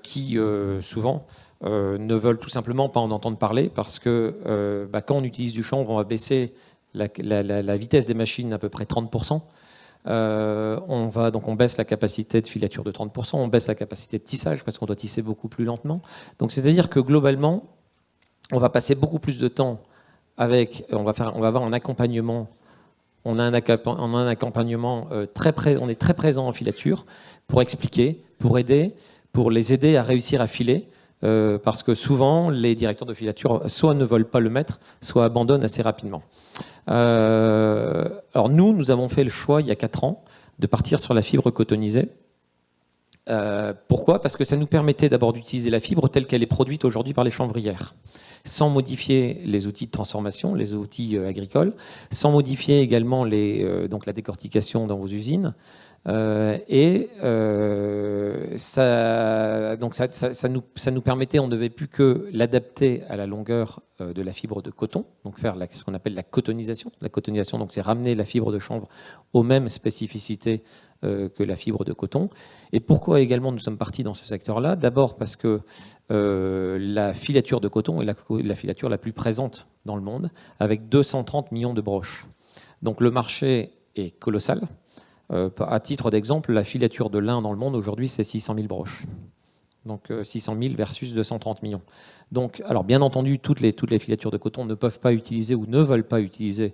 qui souvent ne veulent tout simplement pas en entendre parler parce que quand on utilise du chanvre, on va baisser la vitesse des machines à peu près 30%. On baisse la capacité de filature de 30%, on baisse la capacité de tissage parce qu'on doit tisser beaucoup plus lentement. Donc c'est-à-dire que globalement, on va passer beaucoup plus de temps on va avoir un accompagnement. On a un accompagnement on est très présent en filature pour expliquer, pour les aider à réussir à filer, parce que souvent les directeurs de filature soit ne veulent pas le mettre, soit abandonnent assez rapidement. Alors nous avons fait le choix il y a 4 ans de partir sur la fibre cotonisée. Pourquoi ? Parce que ça nous permettait d'abord d'utiliser la fibre telle qu'elle est produite aujourd'hui par les chanvrières, sans modifier les outils de transformation, les outils agricoles, sans modifier également donc la décortication dans vos usines. Ça nous permettait, on ne devait plus que l'adapter à la longueur de la fibre de coton, donc faire ce qu'on appelle la cotonisation. La cotonisation, donc, c'est ramener la fibre de chanvre aux mêmes spécificités que la fibre de coton. Et pourquoi également nous sommes partis dans ce secteur-là ? D'abord parce que la filature de coton est la filature la plus présente dans le monde, avec 230 millions de broches. Donc le marché est colossal. À titre d'exemple, la filature de lin dans le monde aujourd'hui, c'est 600 000 broches. Donc 600 000 versus 230 millions. Donc, alors bien entendu, toutes les filatures de coton ne peuvent pas utiliser ou ne veulent pas utiliser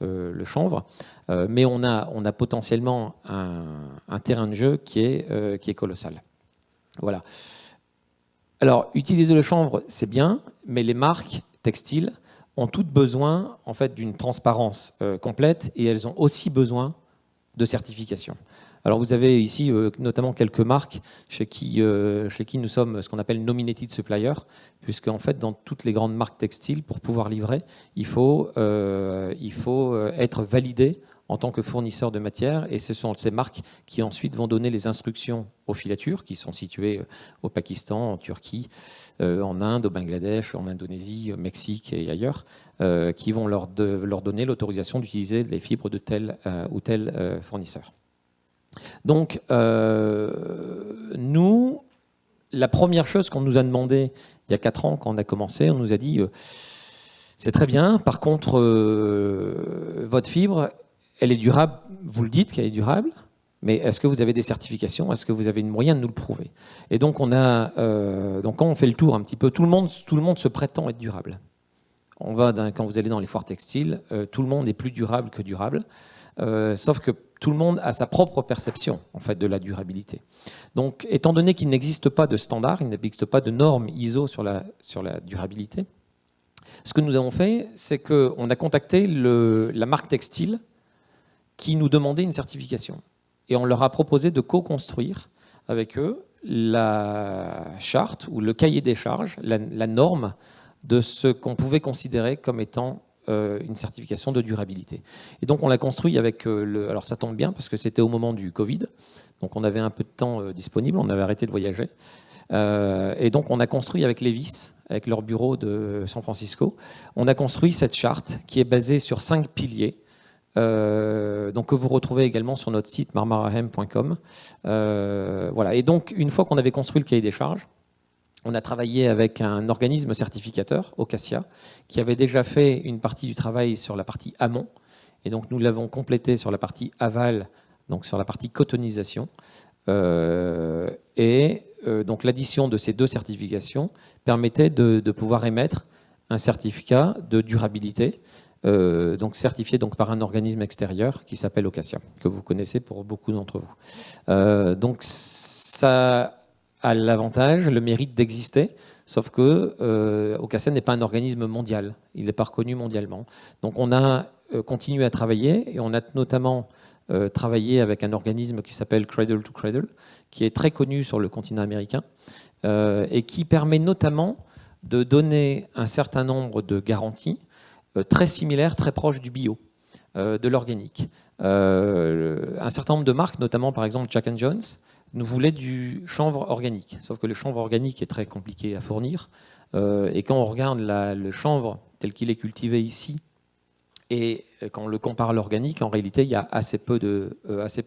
le chanvre, mais on a potentiellement un terrain de jeu qui est colossal. Voilà. Alors, utiliser le chanvre, c'est bien, mais les marques textiles ont toutes besoin en fait, d'une transparence complète, et elles ont aussi besoin de certification. Alors vous avez ici notamment quelques marques chez qui nous sommes ce qu'on appelle nominated supplier, puisque en fait dans toutes les grandes marques textiles, pour pouvoir livrer, il faut être validé en tant que fournisseur de matière, et ce sont ces marques qui ensuite vont donner les instructions aux filatures qui sont situées au Pakistan, en Turquie, en Inde, au Bangladesh, en Indonésie, au Mexique et ailleurs, qui vont leur donner l'autorisation d'utiliser les fibres de tel ou tel fournisseur. Donc, nous, la première chose qu'on nous a demandé il y a 4 ans, quand on a commencé, on nous a dit c'est très bien, par contre, votre fibre, elle est durable, vous le dites qu'elle est durable, mais est-ce que vous avez des certifications ? Est-ce que vous avez une moyen de nous le prouver ? Et donc, donc quand on fait le tour un petit peu, tout le monde se prétend être durable. Quand vous allez dans les foires textiles, tout le monde est plus durable que durable, sauf que tout le monde a sa propre perception en fait, de la durabilité. Donc, étant donné qu'il n'existe pas de standard, il n'existe pas de normes ISO sur la durabilité, Ce que nous avons fait, c'est qu'on a contacté la marque textile qui nous demandait une certification. Et on leur a proposé de co-construire avec eux la charte ou le cahier des charges, la norme de ce qu'on pouvait considérer comme étant une certification de durabilité. Et donc on l'a construit avec alors ça tombe bien parce que c'était au moment du Covid, donc on avait un peu de temps disponible, on avait arrêté de voyager. Et donc on a construit avec Levis, avec leur bureau de San Francisco, on a construit cette charte qui est basée sur 5 piliers, donc que vous retrouvez également sur notre site marmarahem.com. Voilà. Et donc une fois qu'on avait construit le cahier des charges, on a travaillé avec un organisme certificateur, Ocassia, qui avait déjà fait une partie du travail sur la partie amont. Et donc nous l'avons complété sur la partie aval, donc sur la partie cotonisation. Donc l'addition de ces 2 certifications permettait de pouvoir émettre un certificat de durabilité, donc certifié donc par un organisme extérieur qui s'appelle Ocassia, que vous connaissez pour beaucoup d'entre vous. Donc ça a l'avantage, le mérite d'exister, sauf que Ocassia n'est pas un organisme mondial, il n'est pas reconnu mondialement. Donc on a continué à travailler et on a notamment travaillé avec un organisme qui s'appelle Cradle to Cradle, qui est très connu sur le continent américain et qui permet notamment de donner un certain nombre de garanties très similaires, très proches du bio, de l'organique. Un certain nombre de marques, notamment par exemple Jack & Jones, nous voulaient du chanvre organique. Sauf que le chanvre organique est très compliqué à fournir. Et quand on regarde le chanvre tel qu'il est cultivé ici, et quand on le compare à l'organique, en réalité, il y a assez peu de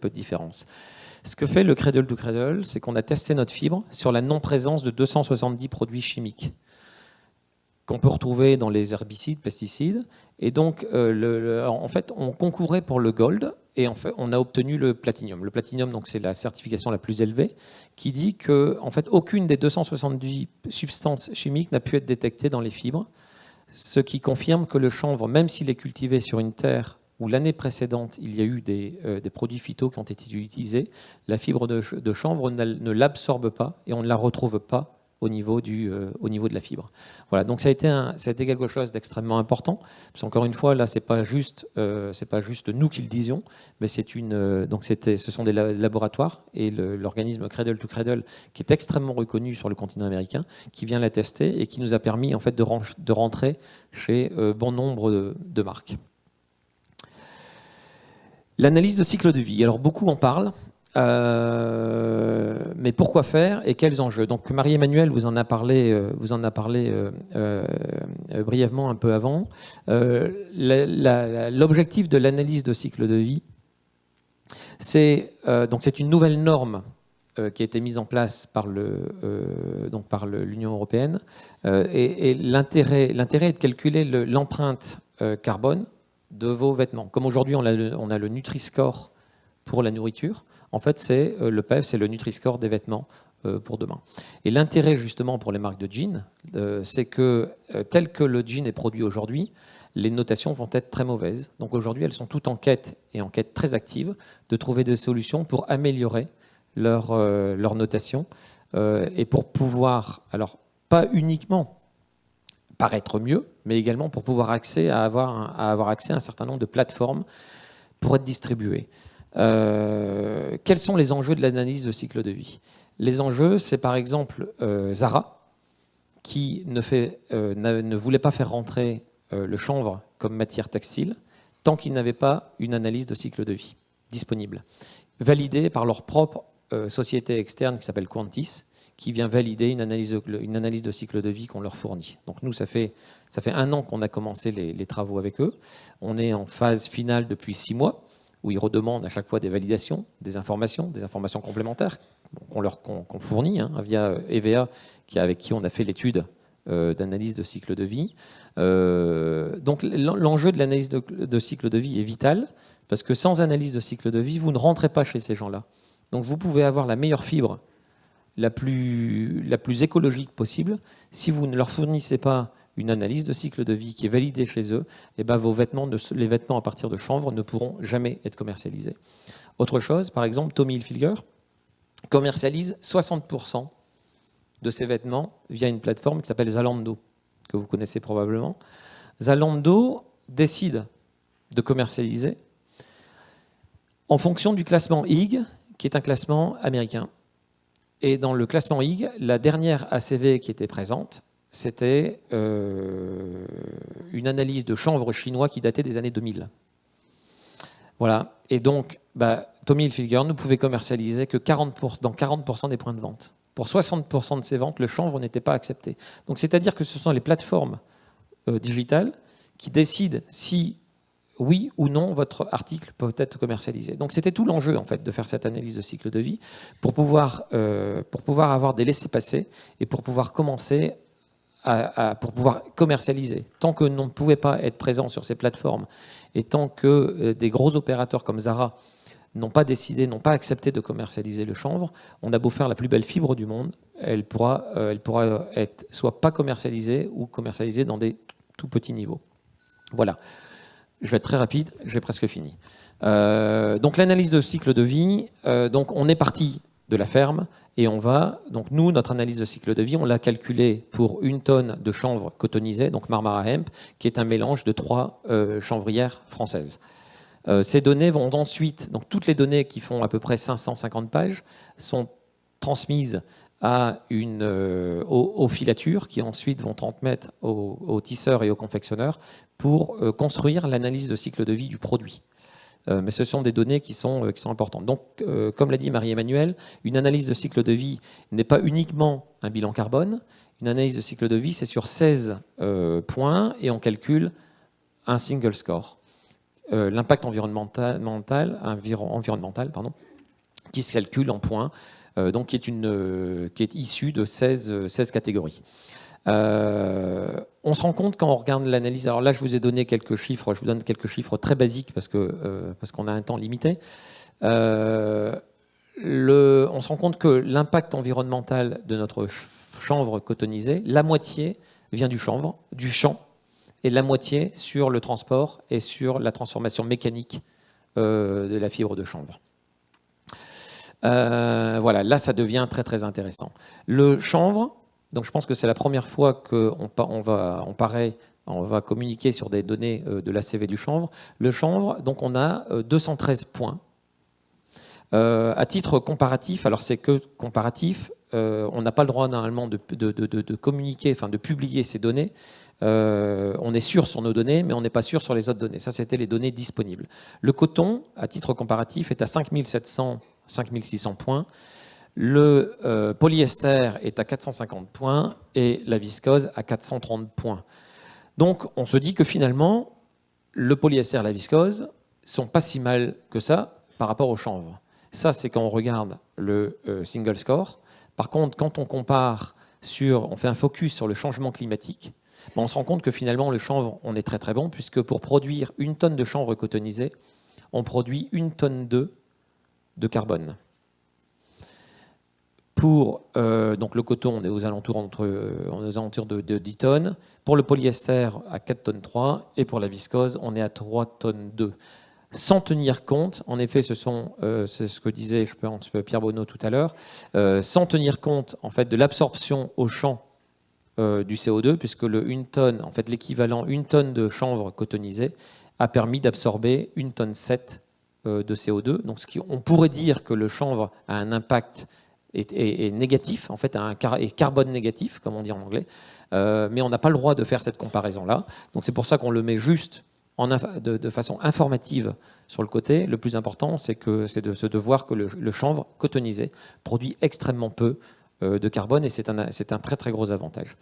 différence. Ce que fait le Cradle to Cradle, c'est qu'on a testé notre fibre sur la non-présence de 270 produits chimiques qu'on peut retrouver dans les herbicides, pesticides. Et donc, en fait, on concourait pour le gold et en fait, on a obtenu le platinum. Le platinum, donc, c'est la certification la plus élevée qui dit que, en fait, aucune des 270 substances chimiques n'a pu être détectée dans les fibres, ce qui confirme que le chanvre, même s'il est cultivé sur une terre où l'année précédente, il y a eu des produits phytos qui ont été utilisés, la fibre de chanvre ne l'absorbe pas et on ne la retrouve pas au niveau de la fibre. Voilà, donc ça a été quelque chose d'extrêmement important. Parce qu'encore une fois, là, c'est pas juste nous qui le disions, mais ce sont des laboratoires et l'organisme Cradle to Cradle, qui est extrêmement reconnu sur le continent américain, qui vient la tester et qui nous a permis en fait de rentrer chez bon nombre de marques. L'analyse de cycle de vie. Alors beaucoup en parlent. Mais pourquoi faire et quels enjeux? Donc Marie-Emmanuelle vous en a parlé brièvement un peu avant. L'objectif de l'analyse de cycle de vie, c'est une nouvelle norme qui a été mise en place par l'Union européenne. Et l'intérêt est de calculer l'empreinte carbone de vos vêtements. Comme aujourd'hui on a le Nutri-Score pour la nourriture. En fait, c'est le PEV, c'est le Nutri-Score des vêtements pour demain. Et l'intérêt, justement, pour les marques de jeans, c'est que, tel que le jean est produit aujourd'hui, les notations vont être très mauvaises. Donc aujourd'hui, elles sont toutes en quête, et en quête très active, de trouver des solutions pour améliorer leur notation et pour pouvoir, alors pas uniquement paraître mieux, mais également pour pouvoir avoir accès à un certain nombre de plateformes pour être distribuées. Quels sont les enjeux de l'analyse de cycle de vie? Les enjeux, c'est par exemple Zara, qui ne voulait pas faire rentrer le chanvre comme matière textile tant qu'il n'avait pas une analyse de cycle de vie disponible, validée par leur propre société externe qui s'appelle Quantis, qui vient valider une analyse de cycle de vie qu'on leur fournit. Donc nous, ça fait 1 an qu'on a commencé les travaux avec eux. On est en phase finale depuis 6 mois, où ils redemandent à chaque fois des validations, des informations complémentaires qu'on fournit via EVA, avec qui on a fait l'étude d'analyse de cycle de vie. Donc l'enjeu de l'analyse de cycle de vie est vital, parce que sans analyse de cycle de vie, vous ne rentrez pas chez ces gens-là. Donc vous pouvez avoir la meilleure fibre, la plus écologique possible. Si vous ne leur fournissez pas une analyse de cycle de vie qui est validée chez eux, et ben les vêtements à partir de chanvre ne pourront jamais être commercialisés. Autre chose, par exemple, Tommy Hilfiger commercialise 60% de ses vêtements via une plateforme qui s'appelle Zalando, que vous connaissez probablement. Zalando décide de commercialiser en fonction du classement IG, qui est un classement américain. Et dans le classement IG, la dernière ACV qui était présente, c'était une analyse de chanvre chinois qui datait des années 2000. Voilà. Et donc, Tommy Hilfiger ne pouvait commercialiser que dans 40% des points de vente. Pour 60% de ces ventes, le chanvre n'était pas accepté. Donc, c'est-à-dire que ce sont les plateformes digitales qui décident si, oui ou non, votre article peut être commercialisé. Donc, c'était tout l'enjeu, en fait, de faire cette analyse de cycle de vie pour pouvoir avoir des laissez-passer et pour pouvoir commencer pour pouvoir commercialiser. Tant que l'on ne pouvait pas être présent sur ces plateformes et tant que des gros opérateurs comme Zara n'ont pas décidé, n'ont pas accepté de commercialiser le chanvre, on a beau faire la plus belle fibre du monde, elle pourra être soit pas commercialisée ou commercialisée dans des tout petits niveaux. Voilà. Je vais être très rapide, j'ai presque fini. Donc l'analyse de cycle de vie, donc on est parti de la ferme et donc nous, notre analyse de cycle de vie, on l'a calculée pour 1 tonne de chanvre cotonisé, donc Marmara Hemp, qui est un mélange de 3 chanvrières françaises. Ces données vont ensuite, donc toutes les données qui font à peu près 550 pages, sont transmises aux filatures qui ensuite vont transmettre aux tisseurs et aux confectionneurs pour construire l'analyse de cycle de vie du produit. Mais ce sont des données qui sont importantes. Donc, comme l'a dit Marie-Emmanuelle, une analyse de cycle de vie n'est pas uniquement un bilan carbone. Une analyse de cycle de vie, c'est sur 16 points et on calcule un single score. L'impact environnemental, qui se calcule en points, donc qui est issu de 16 catégories. On se rend compte quand on regarde l'analyse, alors là je vous ai donné quelques chiffres, je vous donne quelques chiffres très basiques parce qu'on a un temps limité. On se rend compte que l'impact environnemental de notre chanvre cotonisé, la moitié vient du champ, et la moitié sur le transport et sur la transformation mécanique de la fibre de chanvre. Voilà, là ça devient très très intéressant. Le chanvre, donc je pense que c'est la première fois qu'on va communiquer sur des données de l'ACV du chanvre. Le chanvre, donc on a 213 points. À titre comparatif, alors c'est que comparatif, on n'a pas le droit normalement de communiquer, enfin de publier ces données. On est sûr sur nos données, mais on n'est pas sûr sur les autres données. Ça, c'était les données disponibles. Le coton, à titre comparatif, est à 5600 points. Le polyester est à 450 points et la viscose à 430 points. Donc, on se dit que finalement, le polyester et la viscose sont pas si mal que ça par rapport au chanvre. Ça, c'est quand on regarde le single score. Par contre, quand on compare on fait un focus sur le changement climatique, on se rend compte que finalement, le chanvre, on est très très bon, puisque pour produire 1 tonne de chanvre cotonisé, on produit 1 tonne de carbone. Pour donc le coton, on est aux alentours de 10 tonnes. Pour le polyester, à 4 tonnes 3. Et pour la viscose, on est à 3 tonnes 2. Sans tenir compte, en effet, c'est ce que disait Pierre Bonneau tout à l'heure, sans tenir compte en fait, de l'absorption au champ du CO2, puisque le 1 tonne, en fait, l'équivalent 1 tonne de chanvre cotonisé a permis d'absorber 1 tonne 7 de CO2. Donc, on pourrait dire que le chanvre a un impact est négatif, en fait, est carbone négatif, comme on dit en anglais, mais on n'a pas le droit de faire cette comparaison-là. Donc c'est pour ça qu'on le met juste de façon informative sur le côté. Le plus important, c'est de voir que le chanvre cotonisé produit extrêmement peu de carbone, et c'est un très très gros avantage.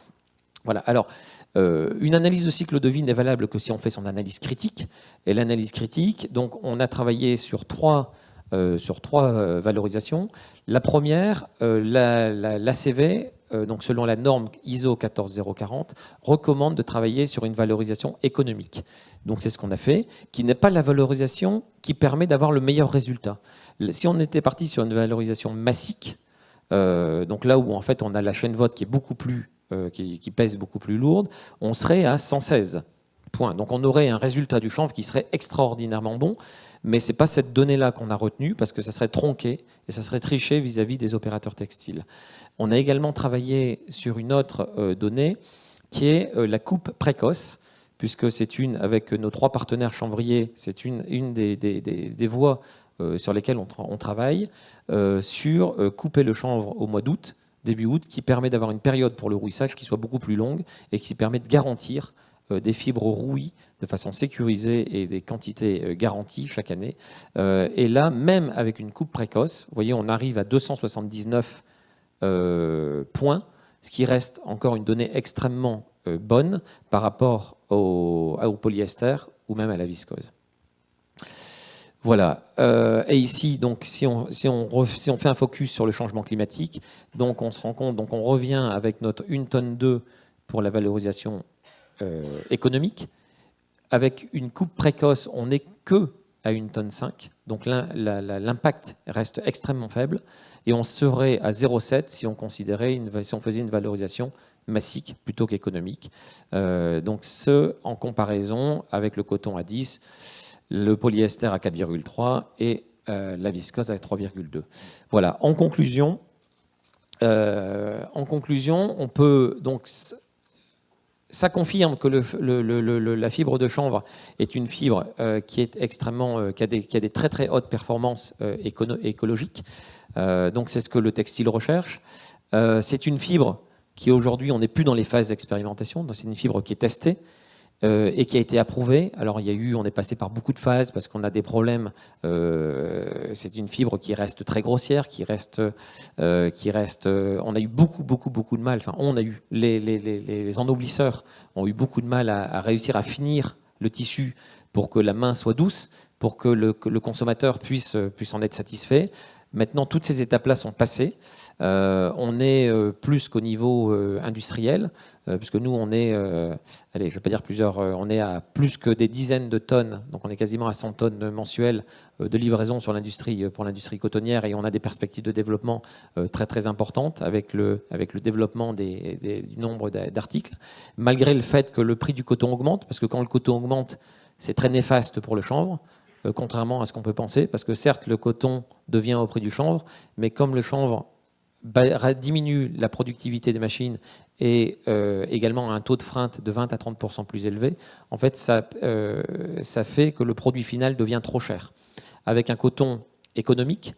Voilà. Alors, une analyse de cycle de vie n'est valable que si on fait son analyse critique. Et l'analyse critique, donc, on a travaillé sur trois valorisations. La première, l'ACV, donc selon la norme ISO 14040, recommande de travailler sur une valorisation économique. Donc c'est ce qu'on a fait, qui n'est pas la valorisation qui permet d'avoir le meilleur résultat. Si on était parti sur une valorisation massique, donc là où en fait on a la chaîne vote qui est beaucoup plus, qui pèse beaucoup plus lourde, on serait à 116 points. Donc on aurait un résultat du chanvre qui serait extraordinairement bon. Mais ce n'est pas cette donnée-là qu'on a retenue parce que ça serait tronqué et ça serait triché vis-à-vis des opérateurs textiles. On a également travaillé sur une autre donnée qui est la coupe précoce, puisque c'est avec nos 3 partenaires chanvriers, c'est une des voies sur lesquelles on travaille, sur couper le chanvre au mois d'août, début août, qui permet d'avoir une période pour le rouissage qui soit beaucoup plus longue et qui permet de garantir des fibres rouillées de façon sécurisée et des quantités garanties chaque année. Et là, même avec une coupe précoce, vous voyez, on arrive à 279 points, ce qui reste encore une donnée extrêmement bonne par rapport au polyester ou même à la viscose. Voilà. Et ici, donc, si on fait un focus sur le changement climatique, donc on se rend compte, donc on revient avec notre 1,2 tonne pour la valorisation économique. Avec une coupe précoce, on n'est que à 1,5 tonne. Donc l'impact reste extrêmement faible. Et on serait à 0,7 si on faisait une valorisation massique plutôt qu'économique. Donc en comparaison avec le coton à 10, le polyester à 4,3 et la viscose à 3,2. Voilà. En conclusion, on peut donc ça confirme que la fibre de chanvre est une fibre qui est extrêmement, qui a des très très hautes performances écologiques. Donc c'est ce que le textile recherche. C'est une fibre qui aujourd'hui, on n'est plus dans les phases d'expérimentation. C'est une fibre qui est testée et qui a été approuvée. Alors on est passé par beaucoup de phases parce qu'on a des problèmes. C'est une fibre qui reste très grossière, on a eu beaucoup de mal. Enfin, on a eu les ennoblisseurs ont eu beaucoup de mal à réussir à finir le tissu pour que la main soit douce, pour que le consommateur puisse en être satisfait. Maintenant, toutes ces étapes-là sont passées. On est plus qu'au niveau industriel, puisque nous, on est, je vais pas dire on est à plus que des dizaines de tonnes, donc on est quasiment à 100 tonnes mensuelles de livraison pour l'industrie cotonnière, et on a des perspectives de développement très très importantes avec le développement du nombre d'articles, malgré le fait que le prix du coton augmente, parce que quand le coton augmente, c'est très néfaste pour le chanvre. Contrairement à ce qu'on peut penser, parce que certes, le coton devient au prix du chanvre, mais comme le chanvre diminue la productivité des machines et également un taux de freinte de 20 à 30% plus élevé, en fait, ça fait que le produit final devient trop cher. Avec un coton économique,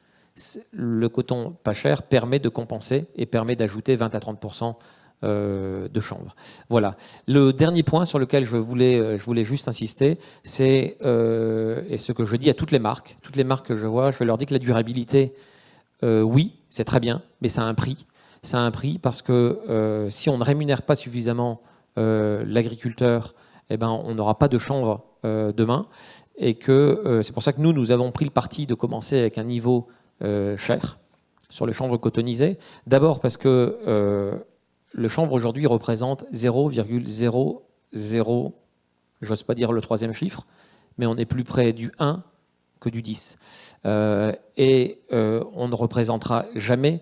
le coton pas cher permet de compenser et permet d'ajouter 20 à 30% de chanvre. Voilà. Le dernier point sur lequel je voulais juste insister, c'est et ce que je dis à toutes les marques que je vois, je leur dis que la durabilité, oui, c'est très bien, mais ça a un prix. Ça a un prix parce que si on ne rémunère pas suffisamment l'agriculteur, eh ben, on n'aura pas de chanvre demain. Et que c'est pour ça que nous avons pris le parti de commencer avec un niveau cher sur le chanvre cotonisé. D'abord parce que le chanvre aujourd'hui représente 0,00, j'ose pas dire le troisième chiffre, mais on est plus près du 1 que du 10. On ne représentera jamais,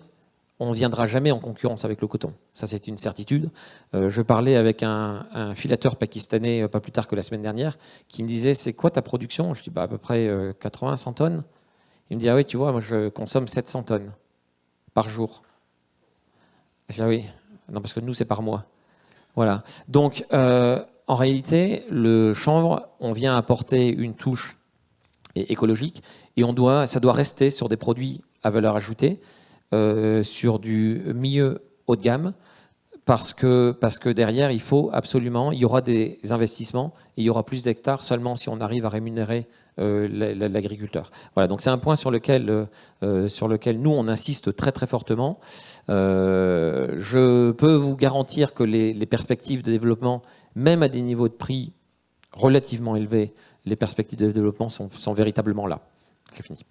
on ne viendra jamais en concurrence avec le coton. Ça, c'est une certitude. Je parlais avec un filateur pakistanais pas plus tard que la semaine dernière qui me disait « C'est quoi ta production ?» Je dis bah, « À peu près 80-100 tonnes. » Il me dit « Ah oui, tu vois, moi je consomme 700 tonnes par jour. » Je dis « Ah oui. » Non, parce que nous, c'est par mois. Voilà. Donc, en réalité, le chanvre, on vient apporter une touche écologique et ça doit rester sur des produits à valeur ajoutée, sur du milieu haut de gamme, parce que derrière, il y aura des investissements et il y aura plus d'hectares seulement si on arrive à rémunérer l'agriculteur. Voilà, donc c'est un point sur lequel nous, on insiste très très fortement. Je peux vous garantir que les perspectives de développement, même à des niveaux de prix relativement élevés, les perspectives de développement sont véritablement là. C'est fini.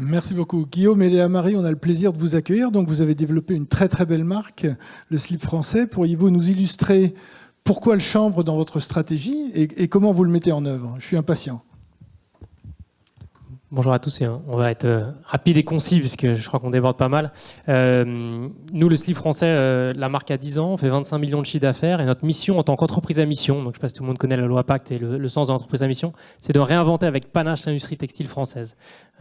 Merci beaucoup. Guillaume et Léa-Marie, on a le plaisir de vous accueillir. Donc, vous avez développé une très très belle marque, le slip français. Pourriez-vous nous illustrer pourquoi le chanvre dans votre stratégie et comment vous le mettez en œuvre? Je suis impatient. Bonjour à tous, on va être rapide et concis puisque je crois qu'on déborde pas mal. Nous, le slip français, la marque a 10 ans, on fait 25 millions de chiffre d'affaires et notre mission en tant qu'entreprise à mission, donc je ne sais pas si tout le monde connaît la loi Pacte et le sens de l'entreprise à mission, c'est de réinventer avec panache l'industrie textile française.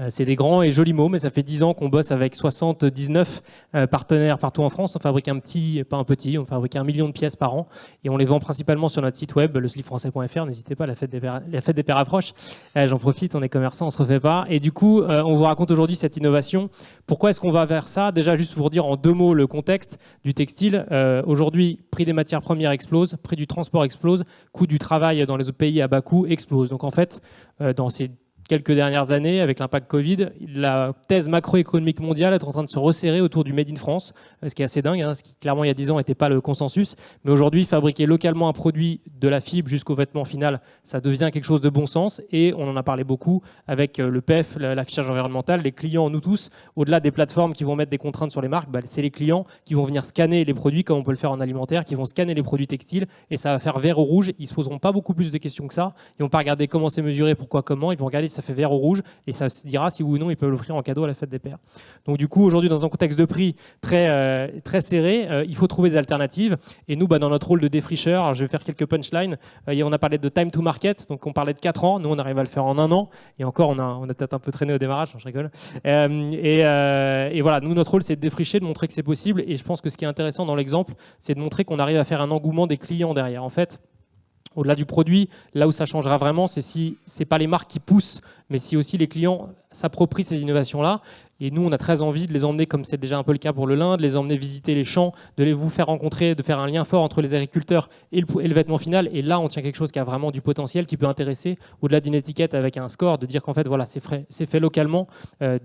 C'est des grands et jolis mots, mais ça fait 10 ans qu'on bosse avec 79 partenaires partout en France. On fabrique on fabrique 1 million de pièces par an et on les vend principalement sur notre site web, leslipfrançais.fr. N'hésitez pas, la fête des pères approche. J'en profite, on est commerçant, on se refait pas. Et du coup, on vous raconte aujourd'hui cette innovation. Pourquoi est-ce qu'on va vers ça? Déjà, juste pour vous dire en 2 mots le contexte du textile. Aujourd'hui, prix des matières premières explose, prix du transport explose, coût du travail dans les autres pays à bas coût explose. Donc en fait, dans ces quelques dernières années, avec l'impact Covid, la thèse macroéconomique mondiale est en train de se resserrer autour du Made in France, ce qui est assez dingue, ce qui clairement il y a 10 ans n'était pas le consensus. Mais aujourd'hui, fabriquer localement un produit de la fibre jusqu'au vêtement final, ça devient quelque chose de bon sens. Et on en a parlé beaucoup avec le PEF, l'affichage environnemental, les clients, nous tous, au-delà des plateformes qui vont mettre des contraintes sur les marques, c'est les clients qui vont venir scanner les produits, comme on peut le faire en alimentaire, qui vont scanner les produits textiles, et ça va faire vert ou rouge. Ils ne se poseront pas beaucoup plus de questions que ça. Ils ne vont pas regarder comment c'est mesuré, pourquoi, comment. Ils vont regarder si ça fait vert ou rouge, et ça se dira si oui ou non ils peuvent l'offrir en cadeau à la fête des pères. Donc du coup, aujourd'hui, dans un contexte de prix très serré, il faut trouver des alternatives. Et nous, dans notre rôle de défricheur, alors je vais faire quelques punchlines. On a parlé de time to market, donc on parlait de 4 ans. Nous, on arrive à le faire en 1 an. Et encore, on a peut-être un peu traîné au démarrage, je rigole. Et voilà, nous, notre rôle, c'est de défricher, de montrer que c'est possible. Et je pense que ce qui est intéressant dans l'exemple, c'est de montrer qu'on arrive à faire un engouement des clients derrière. En fait, au-delà du produit, là où ça changera vraiment, c'est si ce n'est pas les marques qui poussent, mais si aussi les clients s'approprient ces innovations-là. Et nous, on a très envie de les emmener, comme c'est déjà un peu le cas pour le lin, de les emmener visiter les champs, de les vous faire rencontrer, de faire un lien fort entre les agriculteurs et le vêtement final. Et là, on tient quelque chose qui a vraiment du potentiel, qui peut intéresser, au-delà d'une étiquette avec un score, de dire qu'en fait, voilà, c'est fait localement,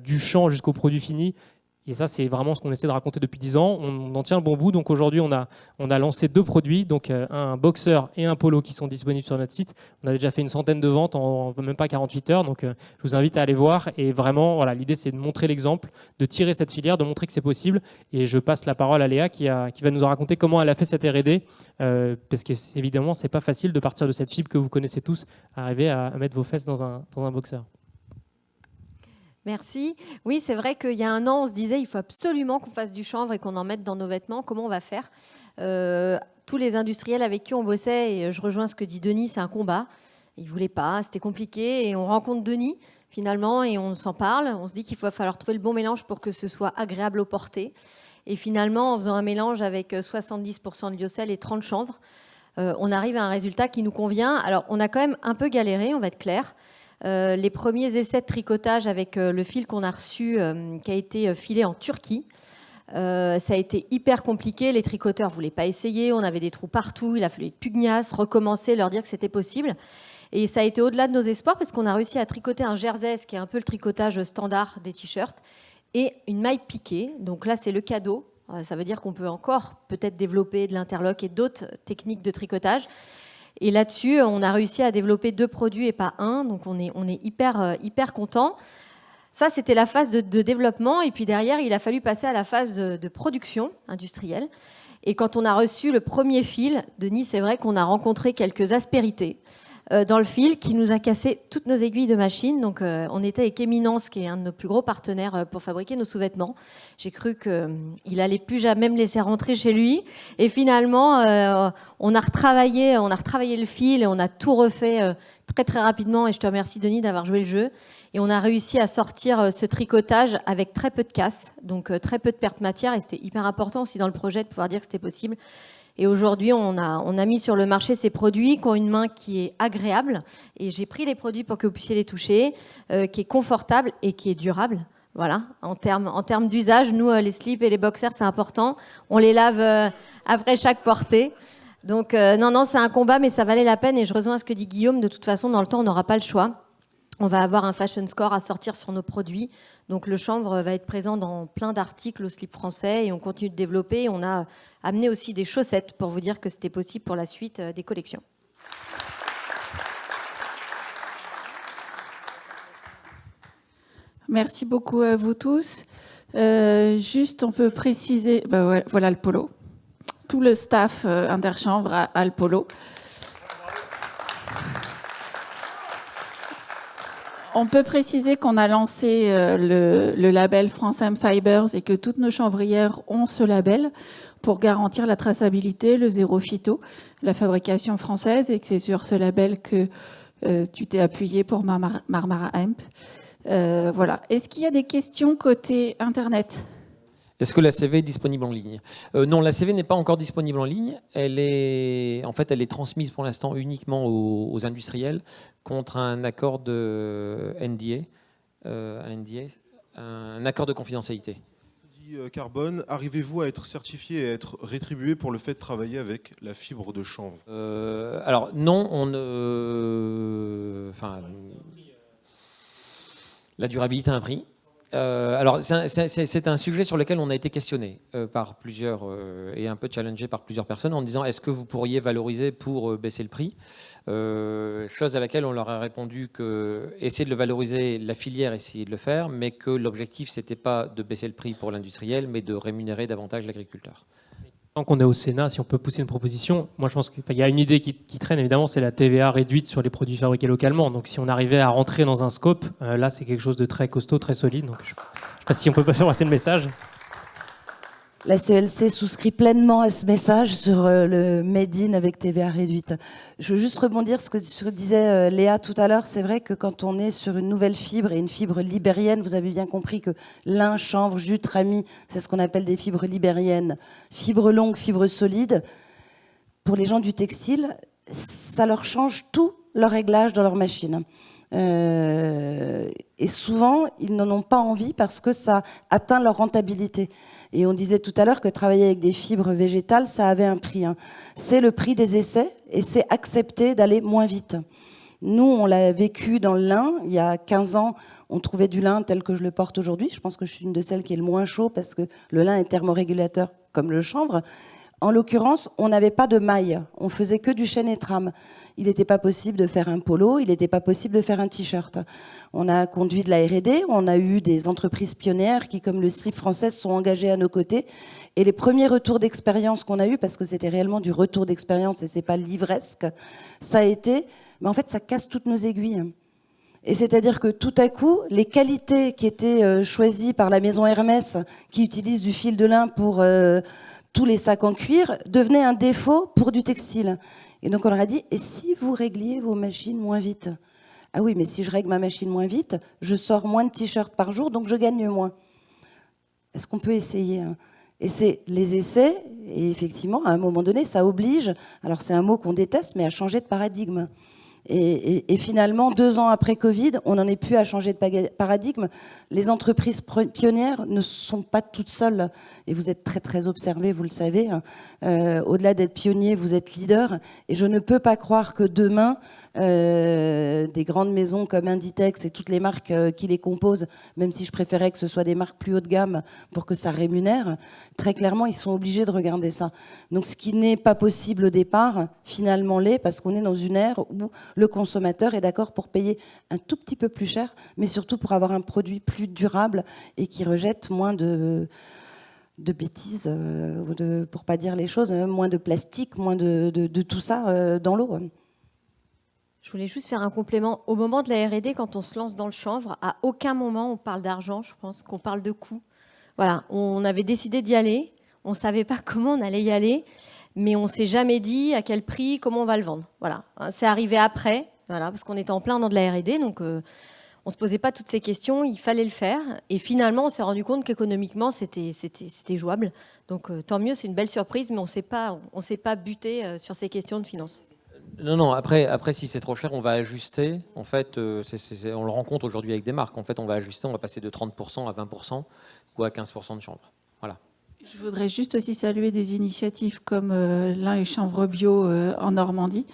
du champ jusqu'au produit fini. Et ça, c'est vraiment ce qu'on essaie de raconter depuis 10 ans. On en tient le bon bout. Donc aujourd'hui, on a lancé 2 produits, donc un boxer et un polo qui sont disponibles sur notre site. On a déjà fait une centaine de ventes en même pas 48 heures. Donc je vous invite à aller voir. Et vraiment, voilà, l'idée, c'est de montrer l'exemple, de tirer cette filière, de montrer que c'est possible. Et je passe la parole à Léa qui va nous raconter comment elle a fait cette R&D. Parce que évidemment, c'est pas facile de partir de cette fibre que vous connaissez tous, arriver à mettre vos fesses dans un boxer. Merci. Oui, c'est vrai qu'il y a 1 an, on se disait il faut absolument qu'on fasse du chanvre et qu'on en mette dans nos vêtements. Comment on va faire? Tous les industriels avec qui on bossait, et je rejoins ce que dit Denis, c'est un combat. Ils ne voulaient pas, c'était compliqué. Et on rencontre Denis, finalement, et on s'en parle. On se dit qu'il va falloir trouver le bon mélange pour que ce soit agréable au porter. Et finalement, en faisant un mélange avec 70% de lyocell et 30 chanvre, on arrive à un résultat qui nous convient. Alors, on a quand même un peu galéré, on va être clair. Les premiers essais de tricotage avec le fil qu'on a reçu, qui a été filé en Turquie, ça a été hyper compliqué. Les tricoteurs ne voulaient pas essayer, on avait des trous partout, il a fallu être pugnace, recommencer, leur dire que c'était possible. Et ça a été au-delà de nos espoirs parce qu'on a réussi à tricoter un jersey, ce qui est un peu le tricotage standard des t-shirts, et une maille piquée. Donc là, c'est le cadeau. Ça veut dire qu'on peut encore peut-être développer de l'interlock et d'autres techniques de tricotage. Et là-dessus, on a réussi à développer 2 produits et pas 1, donc on est hyper content. Ça, c'était la phase de développement, et puis derrière, il a fallu passer à la phase de production industrielle. Et quand on a reçu le premier fil, Denis, c'est vrai qu'on a rencontré quelques aspérités dans le fil qui nous a cassé toutes nos aiguilles de machine. Donc, on était avec Éminence, qui est un de nos plus gros partenaires pour fabriquer nos sous-vêtements. J'ai cru qu'il allait plus jamais me laisser rentrer chez lui. Et finalement, on a retravaillé le fil et on a tout refait très rapidement. Et je te remercie, Denis, d'avoir joué le jeu. Et on a réussi à sortir ce tricotage avec très peu de casse, donc très peu de perte matière. Et c'est hyper important aussi dans le projet de pouvoir dire que c'était possible. Et aujourd'hui, on a mis sur le marché ces produits qui ont une main qui est agréable. Et j'ai pris les produits pour que vous puissiez les toucher, qui est confortable et qui est durable. Voilà, en termes d'usage, nous, les slips et les boxers, c'est important. On les lave après chaque portée. Donc, non, c'est un combat, mais ça valait la peine. Et je rejoins ce que dit Guillaume. De toute façon, dans le temps, on n'aura pas le choix. On va avoir un fashion score à sortir sur nos produits. Donc le chanvre va être présent dans plein d'articles au slip français et on continue de développer. On a amené aussi des chaussettes pour vous dire que c'était possible pour la suite des collections. Merci beaucoup à vous tous. Juste, on peut préciser, voilà le polo. Tout le staff Interchanvre a le polo. On peut préciser qu'on a lancé le label France M Fibers et que toutes nos chanvrières ont ce label pour garantir la traçabilité, le zéro phyto, la fabrication française, et que c'est sur ce label que tu t'es appuyé pour Marmara Hemp. Voilà. Est-ce qu'il y a des questions côté Internet ? Est-ce que la CV est disponible en ligne ? Non, la CV n'est pas encore disponible en ligne. Elle est transmise pour l'instant uniquement aux industriels contre un accord de NDA, un accord de confidentialité. Carbone, arrivez-vous à être certifié et à être rétribué pour le fait de travailler avec la fibre de chanvre ? Alors non, on ne... la durabilité a un prix. Alors c'est un sujet sur lequel on a été questionné par plusieurs et un peu challengé par plusieurs personnes en disant est-ce que vous pourriez valoriser pour baisser le prix, chose à laquelle on leur a répondu que essayer de le valoriser, la filière essayait de le faire, mais que l'objectif c'était pas de baisser le prix pour l'industriel, mais de rémunérer davantage l'agriculteur. Tant qu'on est au Sénat, si on peut pousser une proposition, moi je pense qu'il y a une idée qui traîne évidemment, c'est la TVA réduite sur les produits fabriqués localement. Donc si on arrivait à rentrer dans un scope, là c'est quelque chose de très costaud, très solide. Donc je ne sais pas si on peut pas faire passer le message. La CELC souscrit pleinement à ce message sur le Made in avec TVA réduite. Je veux juste rebondir sur ce que disait Léa tout à l'heure. C'est vrai que quand on est sur une nouvelle fibre et une fibre libérienne, vous avez bien compris que lin, chanvre, jute, rami, c'est ce qu'on appelle des fibres libériennes. Fibres longues, fibres solides. Pour les gens du textile, ça leur change tout leur réglage dans leur machine. Et souvent, ils n'en ont pas envie parce que ça atteint leur rentabilité. Et on disait tout à l'heure que travailler avec des fibres végétales, ça avait un prix. C'est le prix des essais et c'est accepter d'aller moins vite. Nous, on l'a vécu dans le lin. Il y a 15 ans, on trouvait du lin tel que je le porte aujourd'hui. Je pense que je suis une de celles qui est le moins chaud parce que le lin est thermorégulateur comme le chanvre. En l'occurrence, on n'avait pas de maille. On faisait que du chêne et trame. Il n'était pas possible de faire un polo, il n'était pas possible de faire un t-shirt. On a conduit de la R&D, on a eu des entreprises pionnières qui, comme le slip français, sont engagées à nos côtés. Et les premiers retours d'expérience qu'on a eus, parce que c'était réellement du retour d'expérience et c'est pas livresque, ça a été, mais en fait, ça casse toutes nos aiguilles. Et c'est-à-dire que tout à coup, les qualités qui étaient choisies par la maison Hermès, qui utilise du fil de lin pour tous les sacs en cuir, devenaient un défaut pour du textile. Et donc on leur a dit, et si vous régliez vos machines moins vite ? Ah oui, mais si je règle ma machine moins vite, je sors moins de t-shirts par jour, donc je gagne moins. Est-ce qu'on peut essayer ? Et c'est les essais, et effectivement, à un moment donné, ça oblige, alors c'est un mot qu'on déteste, mais à changer de paradigme. Et finalement, 2 ans après Covid, on n'en est plus à changer de paradigme. Les entreprises pionnières ne sont pas toutes seules. Et vous êtes très, très observés, vous le savez. Au-delà d'être pionnier, vous êtes leader. Et je ne peux pas croire que demain, des grandes maisons comme Inditex et toutes les marques qui les composent, même si je préférais que ce soit des marques plus haut de gamme pour que ça rémunère, très clairement, ils sont obligés de regarder ça. Donc ce qui n'est pas possible au départ, finalement l'est, parce qu'on est dans une ère où le consommateur est d'accord pour payer un tout petit peu plus cher, mais surtout pour avoir un produit plus durable et qui rejette moins de bêtises, pour pas dire les choses, moins de plastique, moins de tout ça dans l'eau. Je voulais juste faire un complément. Au moment de la R&D, quand on se lance dans le chanvre, à aucun moment on parle d'argent, je pense qu'on parle de coût. Voilà, on avait décidé d'y aller, on ne savait pas comment on allait y aller, mais on ne s'est jamais dit à quel prix, comment on va le vendre. Voilà, c'est arrivé après, voilà, parce qu'on était en plein dans de la R&D, donc on ne se posait pas toutes ces questions, il fallait le faire. Et finalement, on s'est rendu compte qu'économiquement, c'était jouable. Donc tant mieux, c'est une belle surprise, mais on ne s'est pas buté sur ces questions de finances. Non, après, si c'est trop cher, on va ajuster. En fait, on le rencontre aujourd'hui avec des marques. En fait, on va ajuster, on va passer de 30% à 20% ou à 15% de chanvre. Voilà. Je voudrais juste aussi saluer des initiatives comme Lin et Chanvre Bio en Normandie,